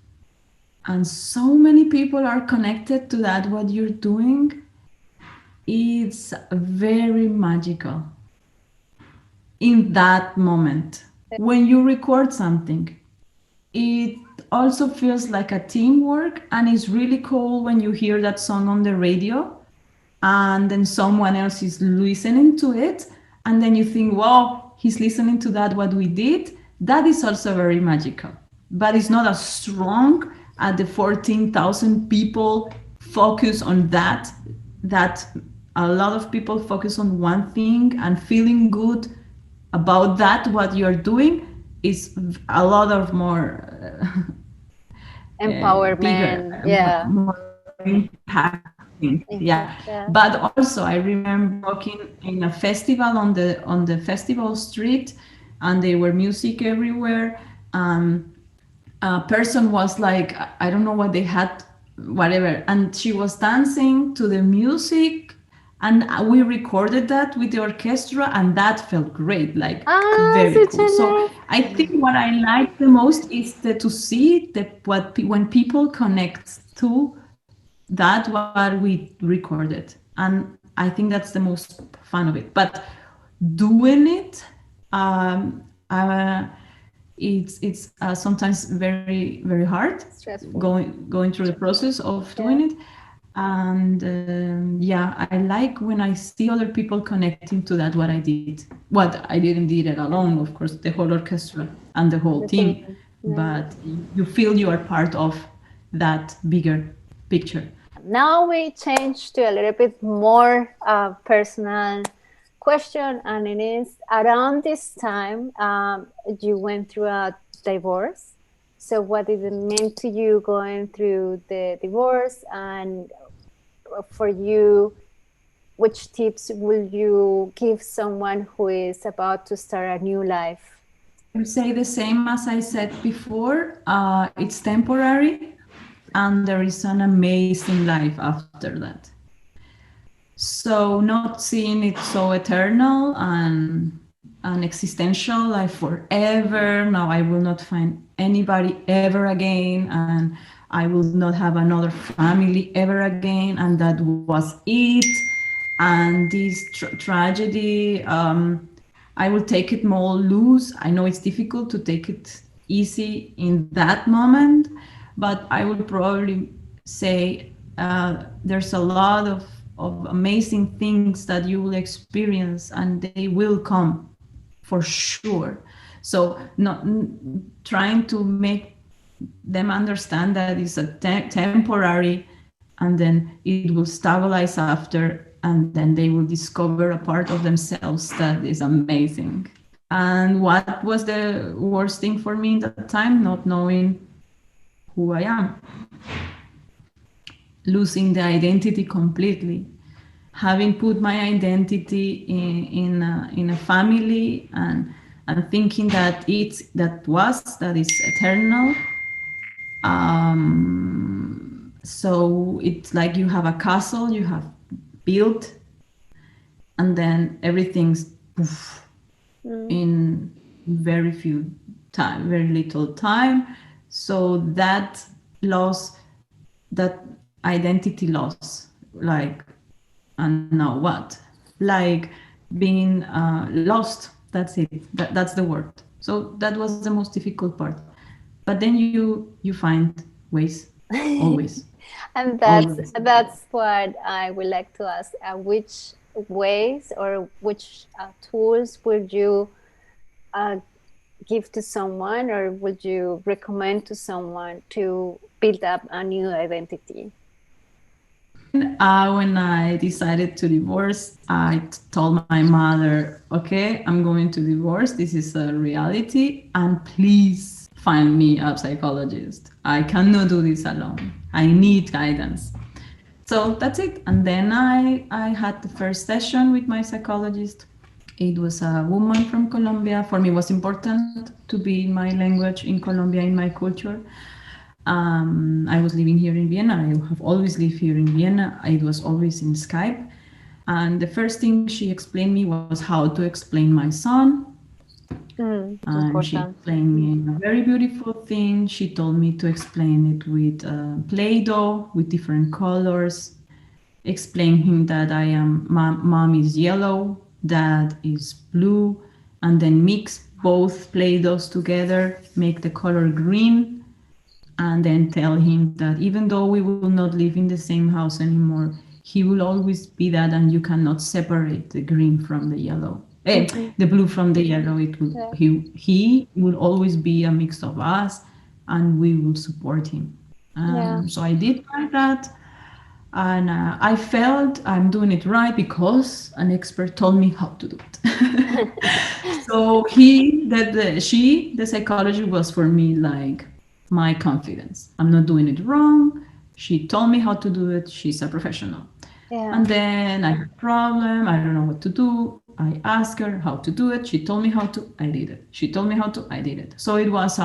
and so many people are connected to that, what you're doing. It's very magical in that moment. When you record something, it also feels like a teamwork, and it's really cool when you hear that song on the radio and then someone else is listening to it, and then you think, wow, he's listening to that, what we did. That is also very magical, but it's not as strong as the 14,000 people focus on that a lot of people focus on one thing, and feeling good about that, what you're doing, is a lot of more empowerment. Bigger, Yeah. more impacting. Yeah. But also I remember walking in a festival on the festival street, and there were music everywhere. A person was like, I don't know what they had, whatever, and she was dancing to the music, and we recorded that with the orchestra, and that felt great, like very cool. So I think what I like the most is to see when people connect to that what we recorded, and I think that's the most fun of it. But doing it, it's sometimes very very hard. Stressful. Going through the process of doing it. And yeah, I like when I see other people connecting to that, what I did. What I didn't did it alone, of course, the whole orchestra and the whole team. But you feel you are part of that bigger picture. Now we change to a little bit more personal question, and it is, around this time you went through a divorce. So what did it mean to you going through the divorce, and for you, which tips will you give someone who is about to start a new life? I would say the same as I said before. It's temporary, and there is an amazing life after that. So not seeing it so eternal and existential, like forever. Now I will not find anybody ever again, and I will not have another family ever again, and that was it. And this tragedy, I will take it more loose. I know it's difficult to take it easy in that moment, but I would probably say there's a lot of amazing things that you will experience, and they will come for sure. So not trying to make them understand that it's a temporary, and then it will stabilize after, and then they will discover a part of themselves that is amazing. And what was the worst thing for me in that time? Not knowing who I am, losing the identity completely, having put my identity in a family, and thinking that that is eternal. So it's like you have a castle you have built, and then everything's poof, Mm. in very few time, very little time. So that loss, that identity loss, like, and now what? Like being lost. That's it. That's the word. So that was the most difficult part. But then you find ways, always, And always. that's what I would like to ask. Which ways or which tools would you uh, give to someone, or would you recommend to someone to build up a new identity? When I decided to divorce, I told my mother, okay, I'm going to divorce. This is a reality. And please find me a psychologist. I cannot do this alone. I need guidance. So that's it. And then I had the first session with my psychologist. It was a woman from Colombia. For me, it was important to be in my language, in Colombia, in my culture. I was living here in Vienna. I have always lived here in Vienna. It was always in Skype. And the first thing she explained me was how to explain my son. And she Important. explained me a very beautiful thing. She told me to explain it with Play Doh, with different colors. Explain him that mom is yellow, dad is blue, and then mix both Play Dohs together, make the color green, and then tell him that even though we will not live in the same house anymore, he will always be that, and you cannot separate the green from the yellow. Hmm. The blue from the yellow. It will Yeah. he will always be a mix of us, and we will support him. Yeah. So I did like that, and I felt I'm doing it right because an expert told me how to do it. So the psychology was for me like my confidence. I'm not doing it wrong. She told me how to do it. She's a professional. Yeah. And then I had a problem. I don't know what to do. I asked her how to do it. She told me how to. I did it. She told me how to. I did it. So it was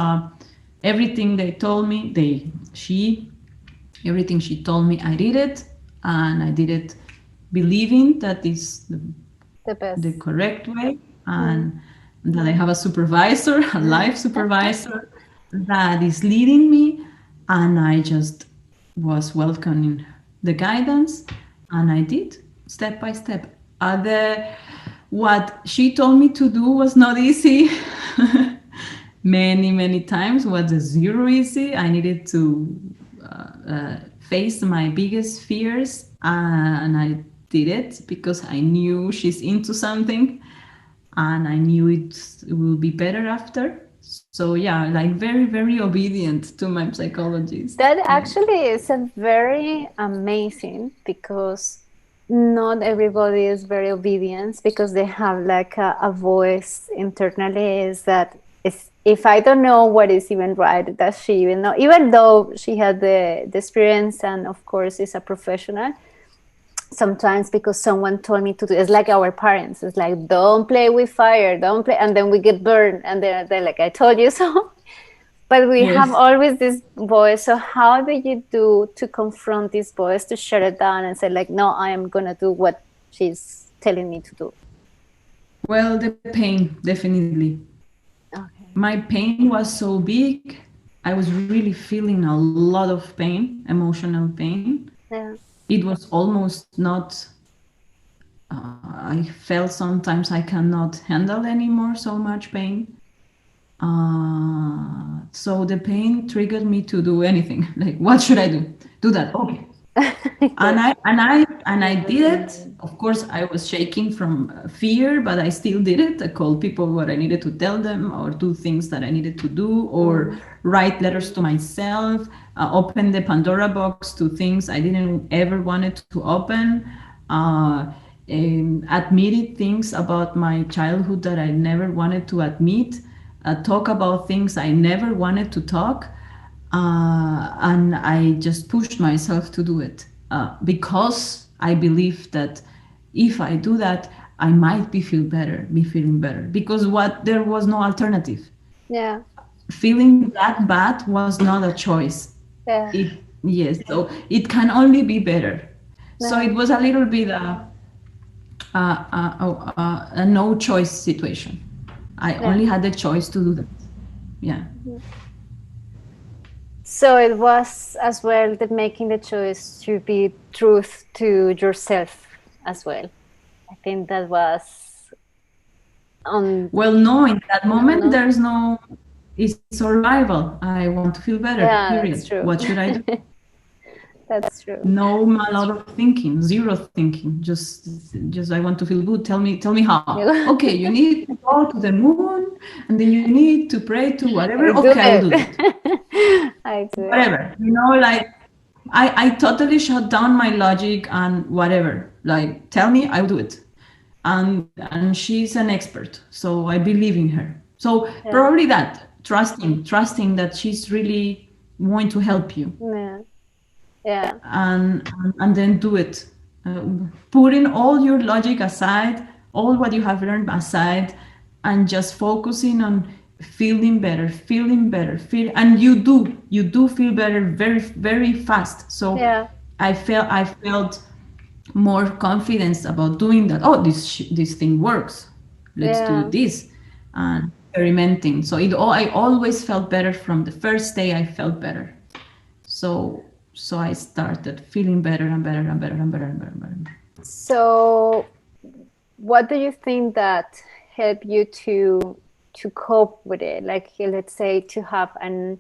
everything they told me. Everything she told me. I did it, and I did it, believing that is The the best. correct way, Mm. and that I have a supervisor, a life supervisor that is leading me, and I just was welcoming the guidance, and I did step by step. What she told me to do was not easy. Many times was a zero easy. I needed to face my biggest fears, and I did it because I knew she's into something, and I knew it will be better after. So yeah, like very obedient to my psychologist. That Like, actually is a very amazing, because not everybody is very obedient, because they have like a voice internally is that is, if I don't know what is even right, does she even know, even though she had the experience and of course is a professional. Sometimes because someone told me to do, it's like our parents, it's like, don't play with fire, don't play, and then we get burned, and they're like, I told you so. But we have yes. always this voice. So how do you do to confront this voice, to shut it down and say like, no, I am gonna do what she's telling me to do? Well, the pain, definitely. Okay. My pain was so big. I was really feeling a lot of pain, emotional pain. Yeah. It was almost not, I felt sometimes I cannot handle anymore so much pain. So the pain triggered me to do anything. Like, what should I do? Do that. Okay. Yes. And I did it. Of course, I was shaking from fear, but I still did it. I called people what I needed to tell them, or do things that I needed to do, or Mm. write letters to myself, open the Pandora box to things I didn't ever wanted to open, uh, admitted things about my childhood that I never wanted to admit, talk about things I never wanted to talk, and I just pushed myself to do it because I believe that if I do that, I might be feeling better. Because what there was no alternative. Yeah. Feeling that bad was not a choice. Yeah. It yes, so it can only be better. So Yeah. it was a little bit a no choice situation. I only had the choice to do that. Yeah. So it was as well that making the choice to be truth to yourself as well. I think that was on. Well, no, in that moment, No. there's no, it's survival. I want to feel better, Yeah, period. that's true. What should I do? That's true. No, a lot of thinking, zero thinking. Just I want to feel good. Tell me how. Yeah. Okay, you need to go to the moon, and then you need to pray to whatever. I do Okay, I will do that. it. I do it. Whatever, like I totally shut down my logic and whatever. Like, tell me, I will do it. And she's an expert, so I believe in her. So Yeah. probably that trusting that she's really going to help you, Yeah. Yeah. and then do it. Putting all your logic aside, all what you have learned aside, and just focusing on feeling better, and you do feel better very very fast. So Yeah. I felt more confidence about doing that. Oh, this thing works. Let's do Yeah. this, and experimenting. So I always felt better from the first day. I felt better. So I started feeling better and better and better and better and better and better. So what do you think that helped you to cope with it? Like, let's say, to have an,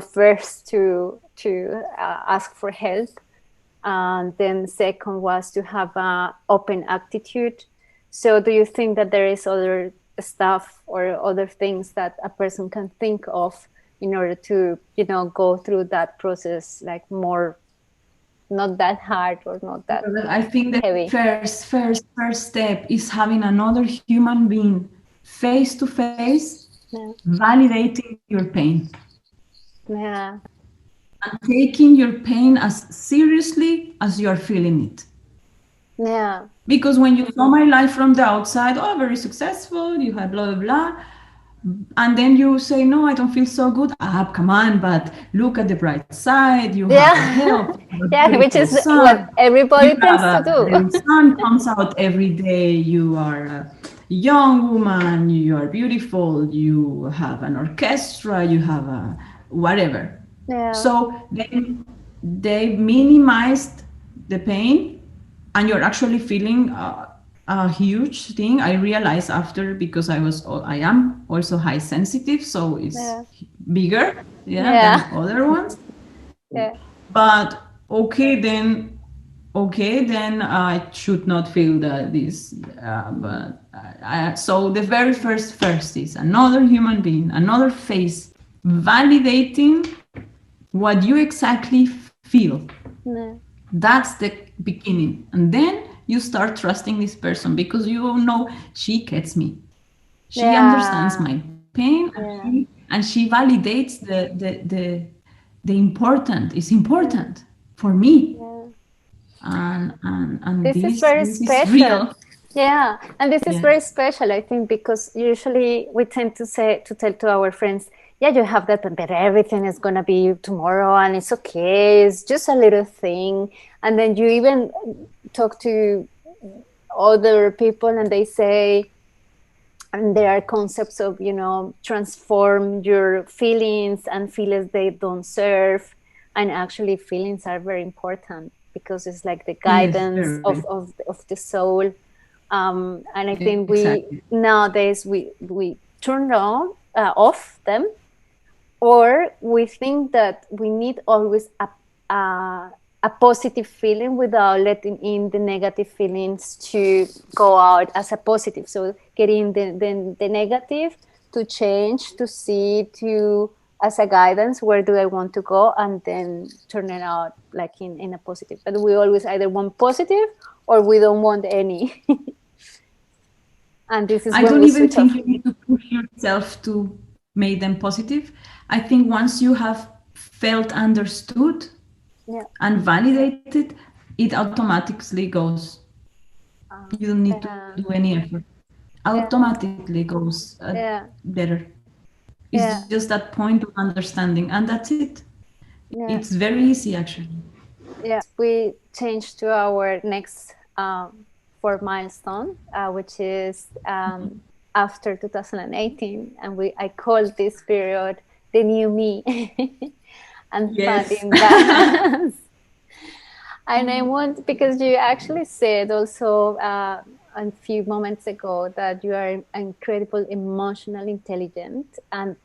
first to ask for help, and then second was to have a open attitude. So do you think that there is other stuff or other things that a person can think of in order to, go through that process, like more, not that hard or not that I think the heavy? first step is having another human being face to face, Yeah. validating your pain Yeah. and taking your pain as seriously as you are feeling it. Yeah. Because when you saw my life from the outside, oh, very successful, you have blah blah blah, and then you say, no, I don't feel so good. Ah, come on, but look at the bright side. You have a Yeah. health, you have a Yeah, which beautiful is what son. You everybody have tends to the do. sun comes out every day. You are a young woman. You are beautiful. You have an orchestra. You have a whatever. Yeah. So they minimized the pain, and you're actually feeling a huge thing. I realized after, because I am also high sensitive, so it's Yeah. bigger, yeah, than Yeah. other ones. Yeah. But okay, then I should not feel this. But so the very first is another human being, another face, validating what you exactly feel. Yeah. That's the beginning, and then you start trusting this person because you know she gets me, she understands Yeah. my pain, Yeah. and she validates the important is important for me, Yeah. and This is very this is special. real. Yeah, and this is Yeah. very special, I think, because usually we tend to tell to our friends, yeah, you have that, but everything is gonna be tomorrow, and it's okay. It's just a little thing, and then you even talk to other people, and they say, and there are concepts of, transform your feelings and feelings they don't serve, and actually feelings are very important because it's like the Yes, guidance very. of the soul. And I think we Exactly. nowadays we turn on off them, or we think that we need always a positive feeling without letting in the negative feelings to go out as a positive. So getting the negative to change, to see, to as a guidance, where do I want to go, and then turn it out like in a positive. But we always either want positive or we don't want any. And this is I when don't we even switch think off. you need to push yourself to make them positive. I think once you have felt understood Yeah. and validated, it automatically goes. You don't need to Yeah. do any effort. Yeah. Automatically goes Yeah. better. It's Yeah. just that point of understanding, and that's it. Yeah. It's very easy, actually. Yeah, we change to our next for milestone, which is after 2018, and I call this period the new me, and Yes. finding balance. And I want, because you actually said also a few moments ago that you are incredible emotional intelligent,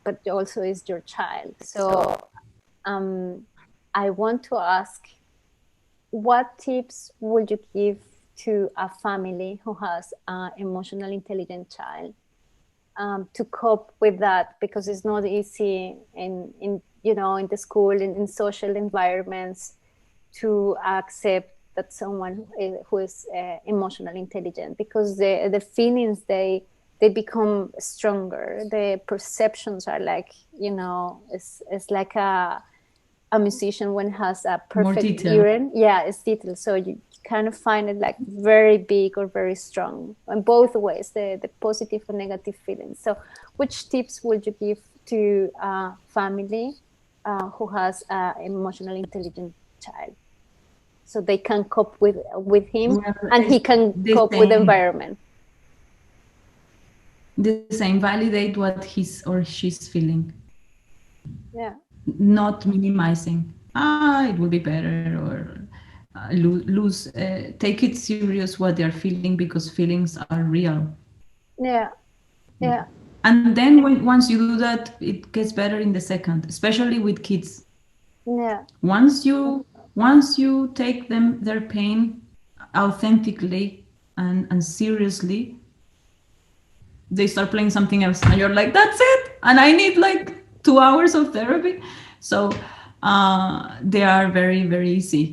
but also is your child. So I want to ask, what tips would you give to a family who has an emotional intelligent child to cope with that? Because it's not easy in the school, in social environments, to accept that someone who is emotionally intelligent, because the feelings they become stronger. The perceptions are like, it's like a musician when has a More perfect detail. hearing. Yeah, it's detailed. So you kind of find it like very big or very strong in both ways, the positive and negative feelings. So which tips would you give to a family who has an emotionally intelligent child, so they can cope with him, Well, and he it's can the cope with the same. environment? The same. Validate what he's or she's feeling. Yeah. Not minimizing. It will be better, or take it serious what they're feeling, because feelings are real. Yeah. Yeah. And then once you do that, it gets better in the second, especially with kids. Yeah. Once you take their pain authentically and seriously, they start playing something else, and you're like, that's it, and I need like 2 hours of therapy. So they are very, very easy.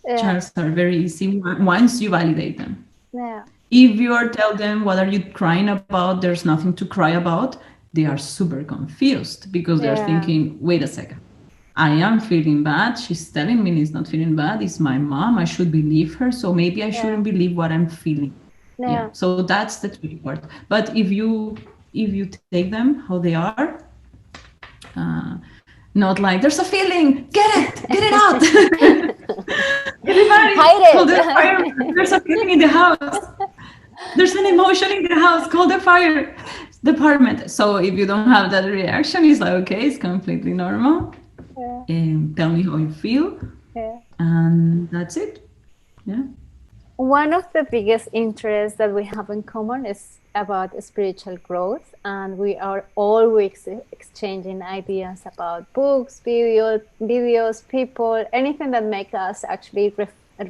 Yeah. Childs are very easy once you validate them. Yeah. If you are tell them, what are you crying about, there's nothing to cry about, they are super confused, because they're Yeah. thinking, wait a second, I am feeling bad, she's telling me it's not feeling bad, it's my mom, I should believe her, so maybe I Yeah. shouldn't believe what I'm feeling. Yeah, Yeah. so that's the tricky part. But if you take them how they are, uh, not like, there's a feeling, get it out. Everybody, call Hide the fire, it. there's a feeling in the house, there's an emotion in the house, call the fire department. So if you don't have that reaction, it's like, okay, it's completely normal, Yeah. and tell me how you feel, Yeah. and that's it. Yeah. One of the biggest interests that we have in common is about spiritual growth, and we are always exchanging ideas about books, videos, people, anything that make us actually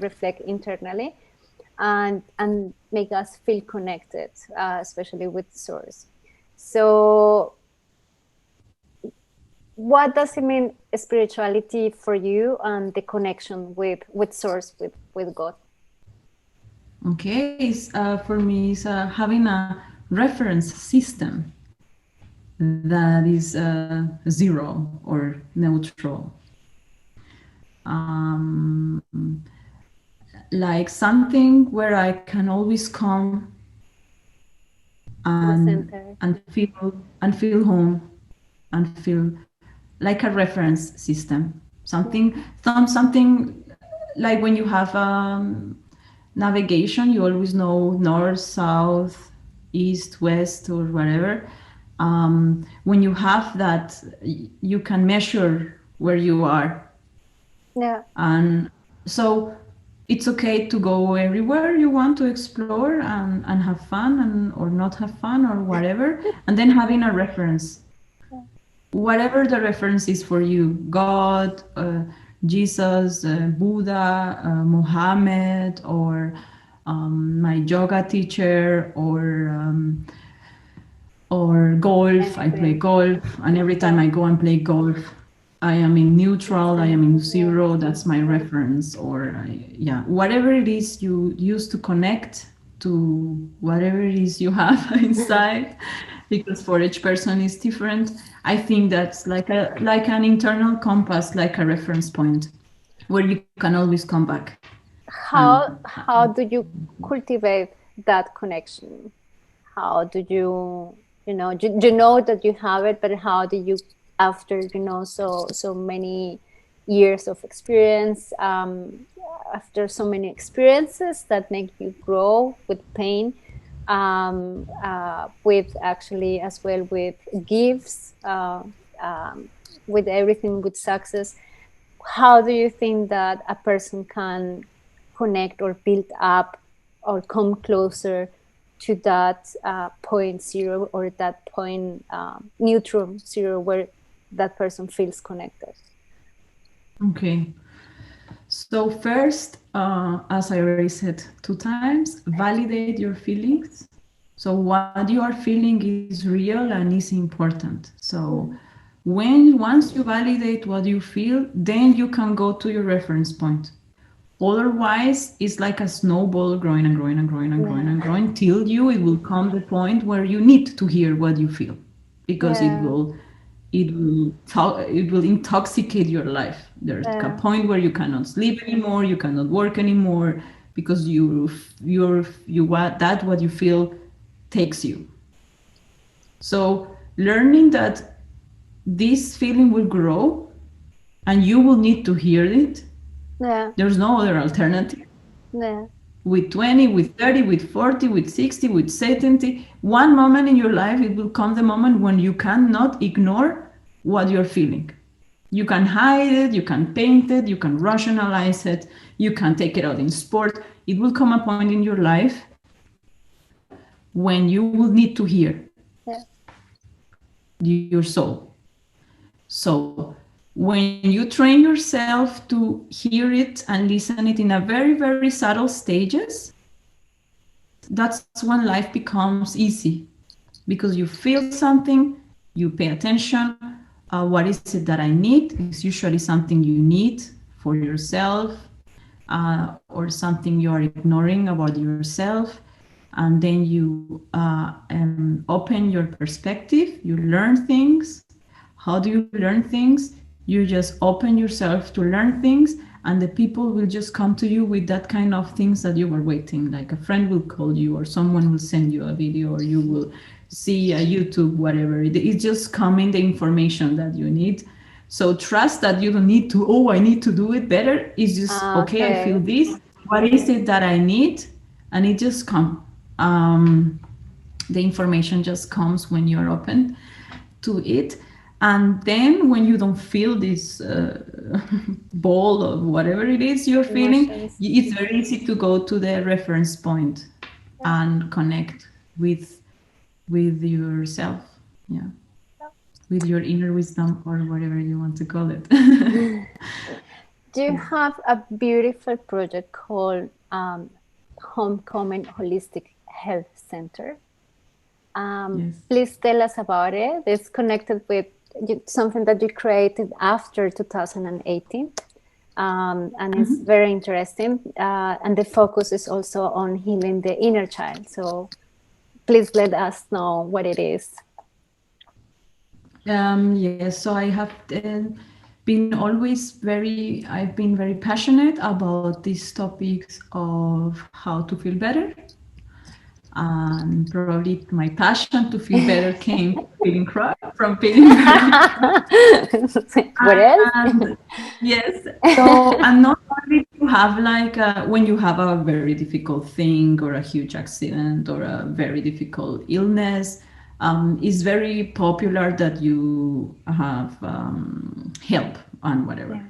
reflect internally, and make us feel connected, especially with source. So what does it mean, spirituality, for you, and the connection with source, with God? Okay, for me, it's having a reference system that is zero or neutral. Um, like something where I can always come The and center. feel home, and feel like a reference system. Something like when you have navigation, you always know north, south, east, west, or whatever. When you have that, you can measure where you are, Yeah. and so it's okay to go everywhere you want to explore, and have fun, or not have fun, or whatever, and then having a reference, whatever the reference is for you, God, Jesus, Buddha, Muhammad, or my yoga teacher, or golf. I play Anything. golf, and every time Yeah. I go and play golf, I am in neutral, I am in Yeah. zero, that's my reference. Or yeah, whatever it is you use to connect to whatever it is you have inside, because for each person is different. I think that's like an internal compass, like a reference point where you can always come back. And How do you cultivate that connection? How do you know that you have it, but how do you, after so many years of experience, after so many experiences that make you grow with pain, with actually as well with gifts, with everything, with success. How do you think that a person can connect or build up or come closer to that point zero, or that point neutral zero, where that person feels connected? Okay. So first, as I already said 2 times, validate your feelings. So what you are feeling is real and is important. So once you validate what you feel, then you can go to your reference point. Otherwise, it's like a snowball growing and growing and growing and growing Yeah. and growing till it will come the point where you need to hear what you feel, because Yeah. it will intoxicate your life. There's a Yeah. point where you cannot sleep anymore, you cannot work anymore, because what you feel takes you. So learning that this feeling will grow and you will need to hear it. Yeah. There's no other alternative. Yeah. With 20, with 30, with 40, with 60, with 70, one moment in your life, it will come the moment when you cannot ignore what you're feeling. You can hide it, you can paint it, you can rationalize it, you can take it out in sport. It will come a point in your life when you will need to hear Yeah. your soul. So when you train yourself to hear it and listen it in a very, very subtle stages, that's when life becomes easy, because you feel something, you pay attention. What is it that I need? It's usually something you need for yourself, or something you are ignoring about yourself. And then you open your perspective, you learn things. How do you learn things? You just open yourself to learn things, and the people will just come to you with that kind of things that you were waiting. Like a friend will call you, or someone will send you a video, or you will see a YouTube, whatever. It's just coming the information that you need. So trust that you don't need to, oh, I need to do it better. It's just, okay, I feel Okay. this. What is it that I need? And it just comes. Um, the information just comes when you're open to it. And then when you don't feel this ball of whatever it is you're feeling, Emotions. it's very easy to go to the reference point and connect with yourself. Yeah, with your inner wisdom, or whatever you want to call it. Do you have a beautiful project called Homecoming Holistic Health Center? Yes. Please tell us about it. It's connected with something that you created after 2018. And it's Mhm. very interesting. And the focus is also on healing the inner child. So please let us know what it is. Yes, so I have I've been very passionate about these topics of how to feel better. And probably my passion to feel better came from feeling very crushed. What else? And yes, so, and not only to have like when you have a very difficult thing, or a huge accident, or a very difficult illness, it's very popular that you have help and whatever. Yeah.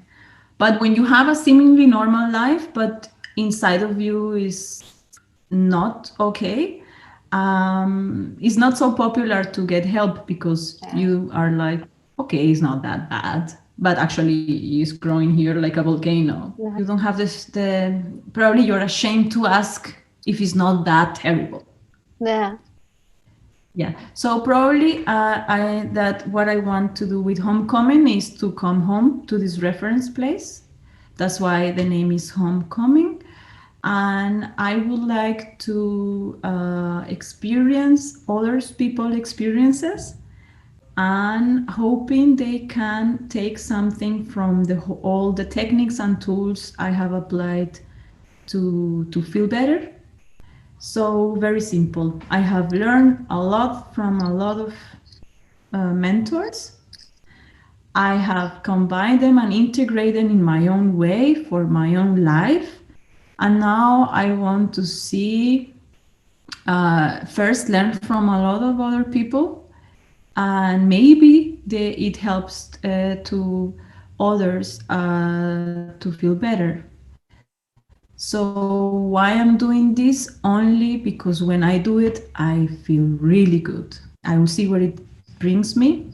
But when you have a seemingly normal life, but inside of you is not okay, it's not so popular to get help, because Yeah. you are like, okay, it's not that bad, but actually it's growing here like a volcano. Yeah. You don't have the probably you're ashamed to ask if it's not that terrible. Yeah. Yeah. So probably I that what I want to do with homecoming is to come home to this reference place. That's why the name is Homecoming. And I would like to experience others people experiences, and hoping they can take something from all the techniques and tools I have applied to feel better. So very simple. I have learned a lot from a lot of mentors, I have combined them and integrated in my own way for my own life. And now I want to see, first learn from a lot of other people, and maybe it helps to others to feel better. So why I'm doing this? Only because when I do it, I feel really good. I will see where it brings me.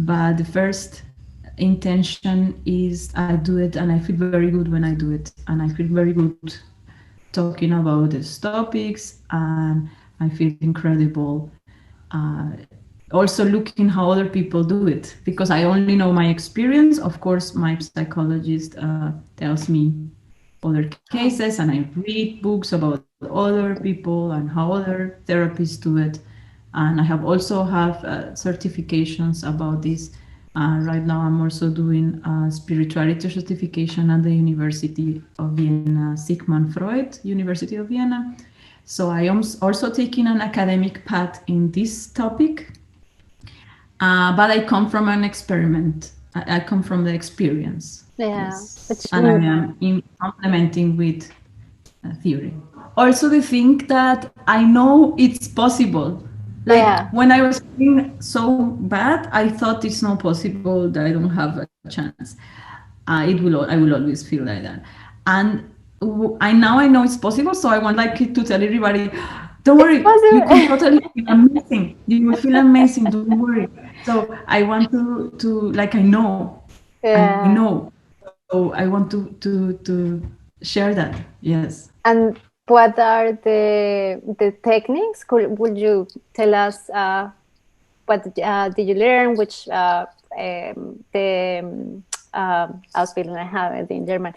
But the first intention is I do it and I feel very good when I do it. And I feel very good talking about these topics, and I feel incredible. Uh, Also looking how other people do it, because I only know my experience. Of course, my psychologist tells me other cases, and I read books about other people and how other therapists do it. And I have also have certifications about this. Right now, I'm also doing a spirituality certification at the University of Vienna, Sigmund Freud University of Vienna. So I am also taking an academic path in this topic, but I come from an experiment. I come from the experience. Yeah. Yes, and I am implementing with theory. Also, the thing that I know it's possible. Like Yeah. when I was feeling so bad, I thought it's not possible. That I don't have a chance. I will always feel like that. And I know it's possible. So I want like to tell everybody, don't worry, you can totally feel amazing. You will feel amazing. Don't worry. So I want to like I know. So I want to share that. Yes. And what are the techniques? Would you tell us what did you learn? Which Ausbildung, I have it in German.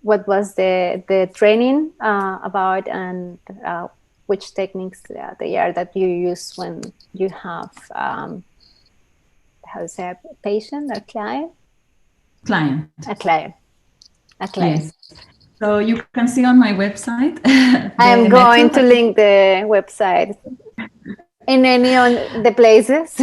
What was the training about, and which techniques they are that you use when you have how to say, a patient, a client? Client. A client. A client. Yes. So you can see on my website. I'm going to link the website in any on the places.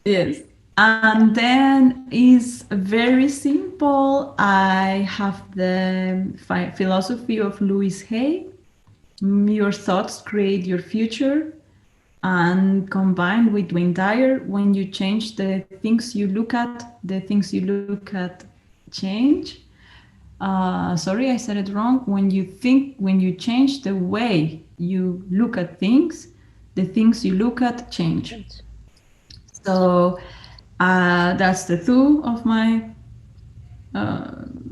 Yes. And then is very simple. I have the philosophy of Louis Hay. Your thoughts create your future. And combined with Wayne Dyer, when you change the things you look at, the things you look at change. Sorry, I said it wrong. When you change the way you look at things, the things you look at change. So that's the two of my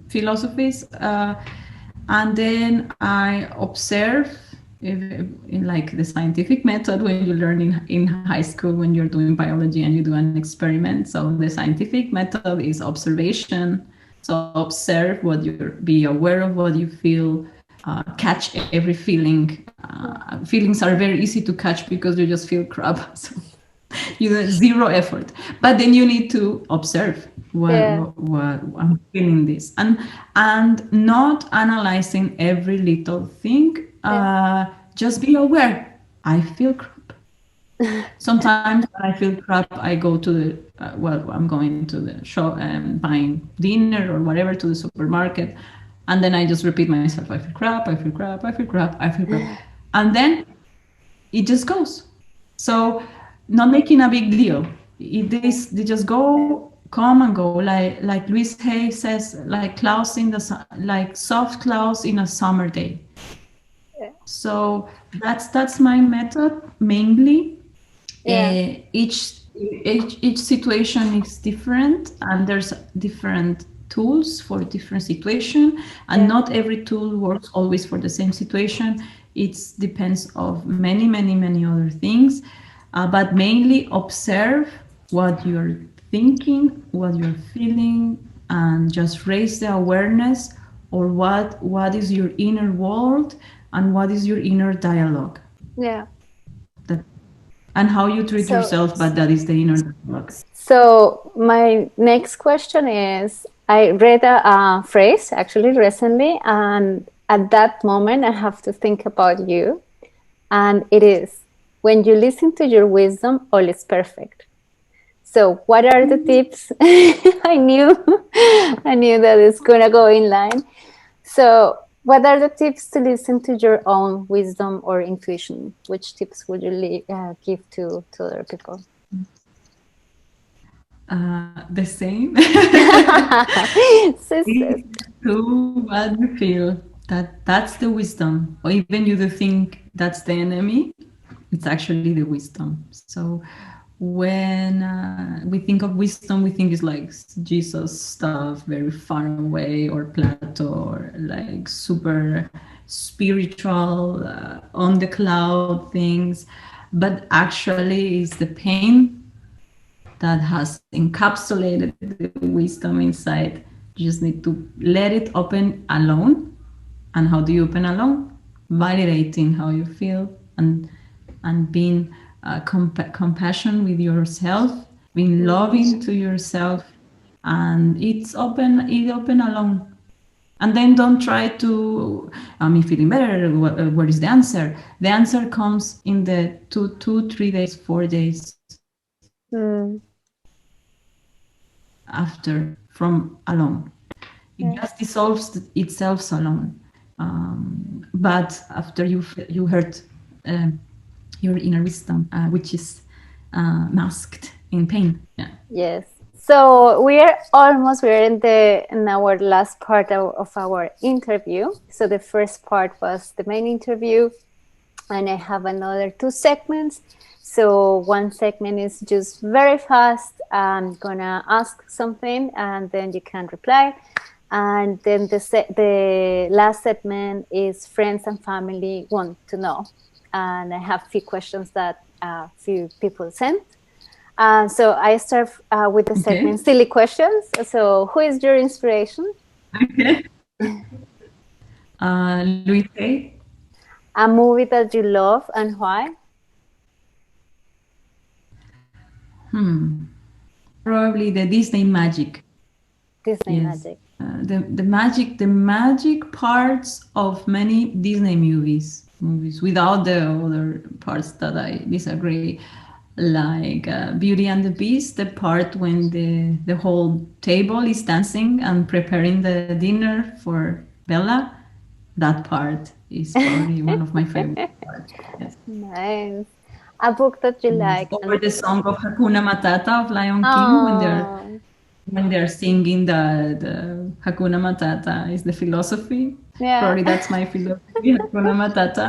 philosophies. And then I observe in like the scientific method when you learn in high school when you're doing biology and you do an experiment. So the scientific method is observation. So observe what be aware of what you feel, catch every feeling. Feelings are very easy to catch because you just feel crap. So you do zero effort, but then you need to observe what I'm feeling this, and not analyzing every little thing. Just be aware. I feel crap. Sometimes when I feel crap, I go to the I'm going to the shop and buying dinner or whatever to the supermarket, and then I just repeat myself. I feel crap. I feel crap. I feel crap. I feel crap, and then it just goes. So not making a big deal. They just go, come and go. Like Louise Hay says, like clouds like soft clouds in a summer day. So that's my method mainly. Each situation is different, and there's different tools for different situation, and not every tool works always for the same situation. It depends of many other things, but mainly observe what you're thinking, what you're feeling, and just raise the awareness, or what is your inner world and what is your inner dialogue. And how you treat yourself, but that is the inner dialogue. So my next question is, I read a phrase actually recently, and at that moment I have to think about you, and it is, when you listen to your wisdom, all is perfect. So, what are the tips? I knew, I knew that it's gonna go in line. So, what are the tips to listen to your own wisdom or intuition? Which tips would you give to other people? The same. Sisters. To what you feel. That's the wisdom. Or even you do think that's the enemy, it's actually the wisdom. So when we think of wisdom, we think it's like Jesus stuff, very far away, or Plato, or like super spiritual, on the cloud things. But actually, it's the pain that has encapsulated the wisdom inside. You just need to let it open alone. And how do you open alone? Validating how you feel, and being compassion with yourself, being loving to yourself, and it open alone. And then don't try to, I'm feeling better. What is the answer? The answer comes in the 2, 3 days, 4 days Mm. after, from alone. It Yeah. just dissolves itself alone. But after you heard your inner wisdom, which is masked in pain. Yeah. Yes. So we're in our last part of our interview. So the first part was the main interview, and I have another 2 segments. So one segment is just very fast. I'm gonna ask something, and then you can reply. And then the last segment is friends and family want to know. And I have a few questions that a few people sent. So I start with the segment silly questions. So who is your inspiration? Okay. Louis A. A movie that you love and why? Probably the Disney magic. Disney Yes. magic. The magic parts of many Disney movies without the other parts that I disagree, like Beauty and the Beast, the part when the whole table is dancing and preparing the dinner for Bella. That part is probably one of my favorite parts. Yes. Nice. A book that you Yes. like. Or the song of Hakuna Matata of Lion King Oh, when they're singing the Hakuna Matata is the philosophy. yeah. Probably that's my philosophy, Hakuna Matata.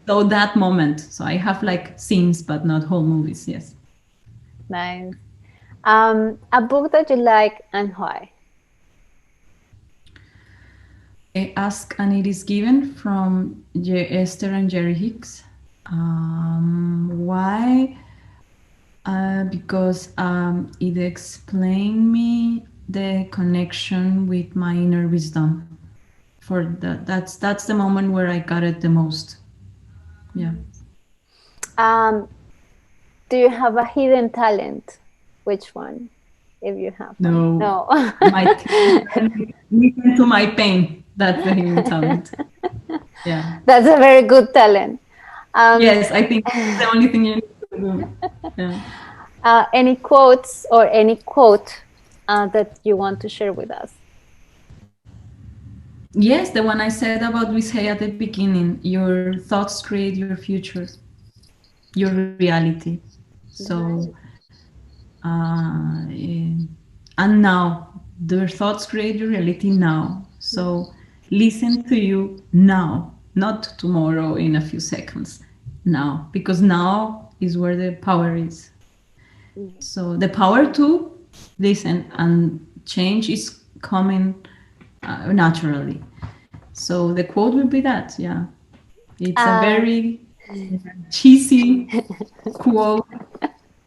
So that moment. So I have like scenes, but not whole movies. Yes. Nice. A book that you like and why? Ask and It Is Given from Esther and Jerry Hicks. Why? Because it explained me the connection with my inner wisdom. That's the moment where I got it the most. Yeah. Do you have a hidden talent? Which one? If you have one. No, No. my listen to my pain. That's the hidden talent. Yeah. That's a very good talent. Yes, I think it's the only thing you need to do. Yeah. Any quotes or any quote that you want to share with us? Yes, the one I said about Vishay at the beginning. Your thoughts create your future, your reality. So, and now, your thoughts create your reality now. So, listen to you now, not tomorrow in a few seconds. Now, because now is where the power is. So, the power to listen and change is coming naturally. So the quote would be that, yeah. It's a very cheesy quote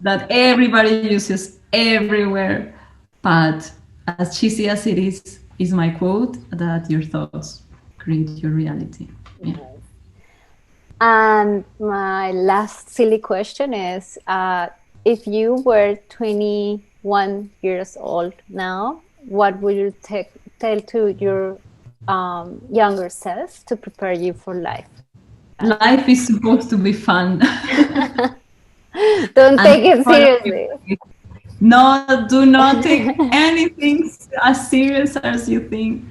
that everybody uses everywhere. But as cheesy as it is my quote that your thoughts create your reality. Yeah. And my last silly question is if you were 21 years old now, what would you tell to your younger self to prepare you for life? Life is supposed to be fun. Don't And take it fun seriously. No, do not take anything as serious as you think.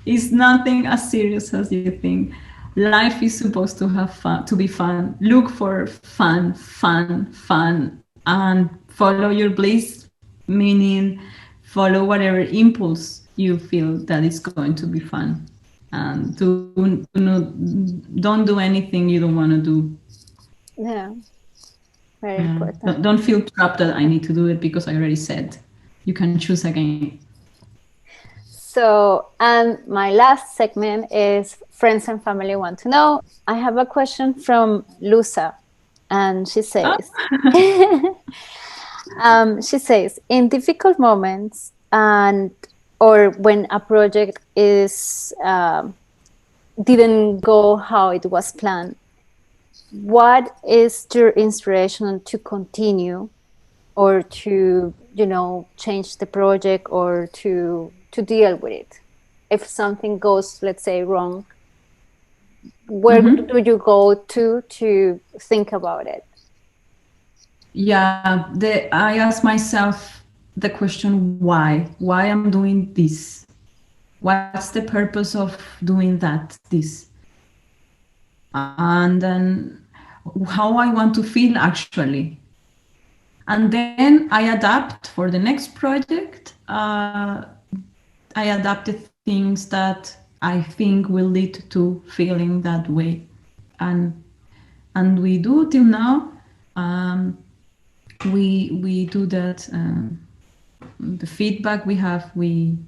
It's nothing as serious as you think. Life is supposed to have fun, to be fun. Look for fun, fun, fun, and follow your bliss, meaning follow whatever impulse you feel that is going to be fun. And don't do anything you don't want to do. Yeah, very Yeah. important. Don't feel trapped that I need to do it because I already said. You can choose again. So, and my last segment is friends and family want to know. I have a question from Lusa, and Ah, she says, in difficult moments and or when a project is didn't go how it was planned, what is your inspiration to continue or to change the project or to deal with it? If something goes, let's say, wrong, where mhm. do you go to think about it? Yeah, I ask myself the question why I'm doing this, what's the purpose of doing this, and then how I want to feel actually, and then I adapt for the next project. I adapt the things that I think will lead to feeling that way, and we do till now. um, we do that. The feedback we have, we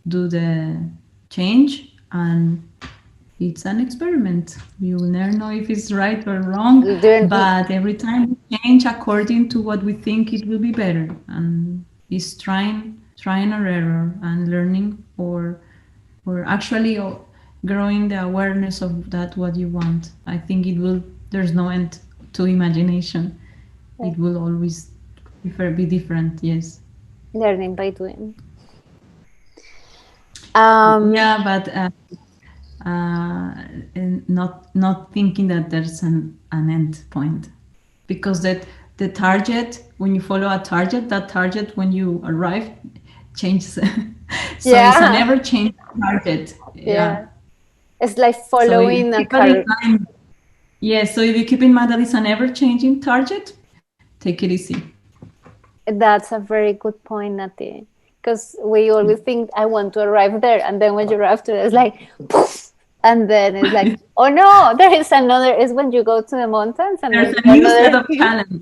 do the change, and it's an experiment. We will never know if it's right or wrong, Then, but every time we change according to what we think it will be better, and it's trying or error and learning, or actually growing the awareness of that what you want. I think it will. There's no end to imagination. It will always be different. Yes. learning by doing. Yeah, but and not thinking that there's an end point, because the target, when you follow a target, that target when you arrive changes. So it's an Yeah, ever changing target. yeah. Yeah. It's like So if you following a keep that in career. mind, yeah. So if you keep in mind that it's an ever changing target, take it easy. That's a very good point, Nati. Because we always think, I want to arrive there. And then when you arrive to it, it's like, poof, and then it's like, oh no, there is another. It's when you go to the mountains and There's there's a new set another. of challenges.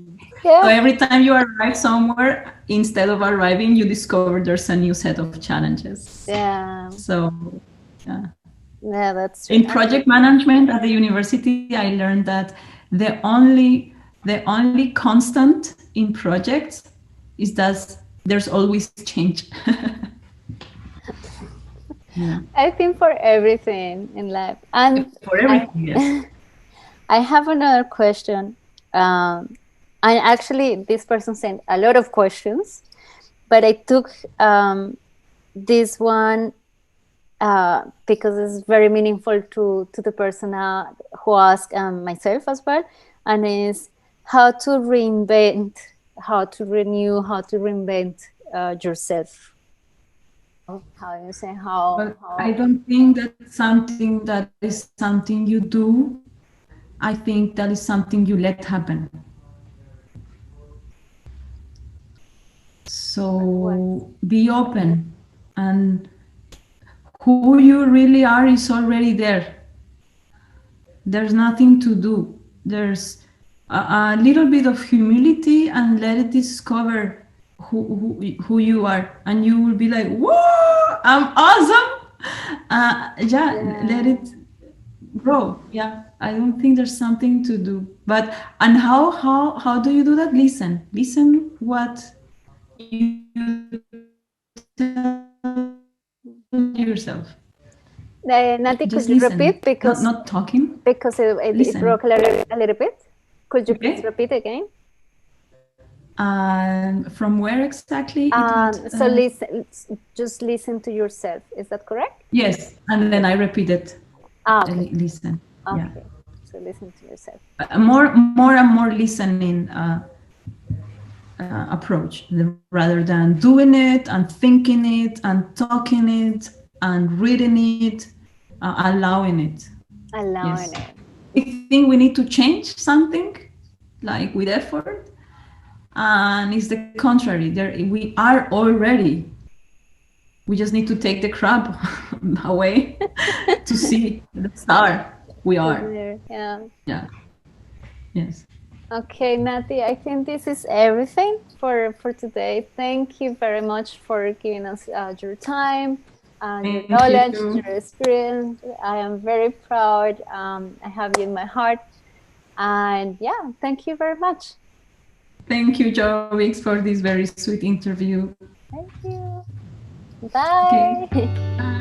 So Yeah, every time you arrive somewhere, instead of arriving, you discover there's a new set of challenges. yeah, So, yeah. yeah, that's true. In project management at the university, I learned that the only constant in projects is that there's always change. Yeah. I think for everything in life. And For I, everything, yes. I have another question. And actually, this person sent a lot of questions, but I took this one because it's very meaningful to the person who asked, myself as well, and is how to reinvent, how to renew, how to reinvent yourself. How you say Well, I how don't think that's something that is something you do. I think that is something you let happen. what? So be open, and who you really are is already there. There's nothing to do. There's a little bit of humility, and let it discover who you are, and you will be like, whoa, I'm awesome. Yeah, let Yeah, it grow. Yeah, I don't think there's something to do. But and how do you do that? Listen what you tell yourself. Nati, Just could you listen, repeat not talking. because it broke Listen. a little bit? Could you please Okay. repeat again? From where exactly it got? So listen, just listen to yourself. Is that correct? Yes, and then I repeated. Okay, Listen. Yeah. okay. So listen to yourself. More and more listening. approach rather than doing it and thinking it and talking it and reading it, allowing it. Allowing Yes. it. We think we need to change something like with effort, and it's the contrary. There we are already. We just need to take the crap away to see the star we are. Yeah. Yeah. Yes. Okay, Nati, I think this is everything for today. Thank you very much for giving us your time, your Thank knowledge, you. your experience. I am very proud. I have you in my heart. And yeah, thank you very much. Thank you, Jovix, for this very sweet interview. Thank you. Okay. Bye. Bye.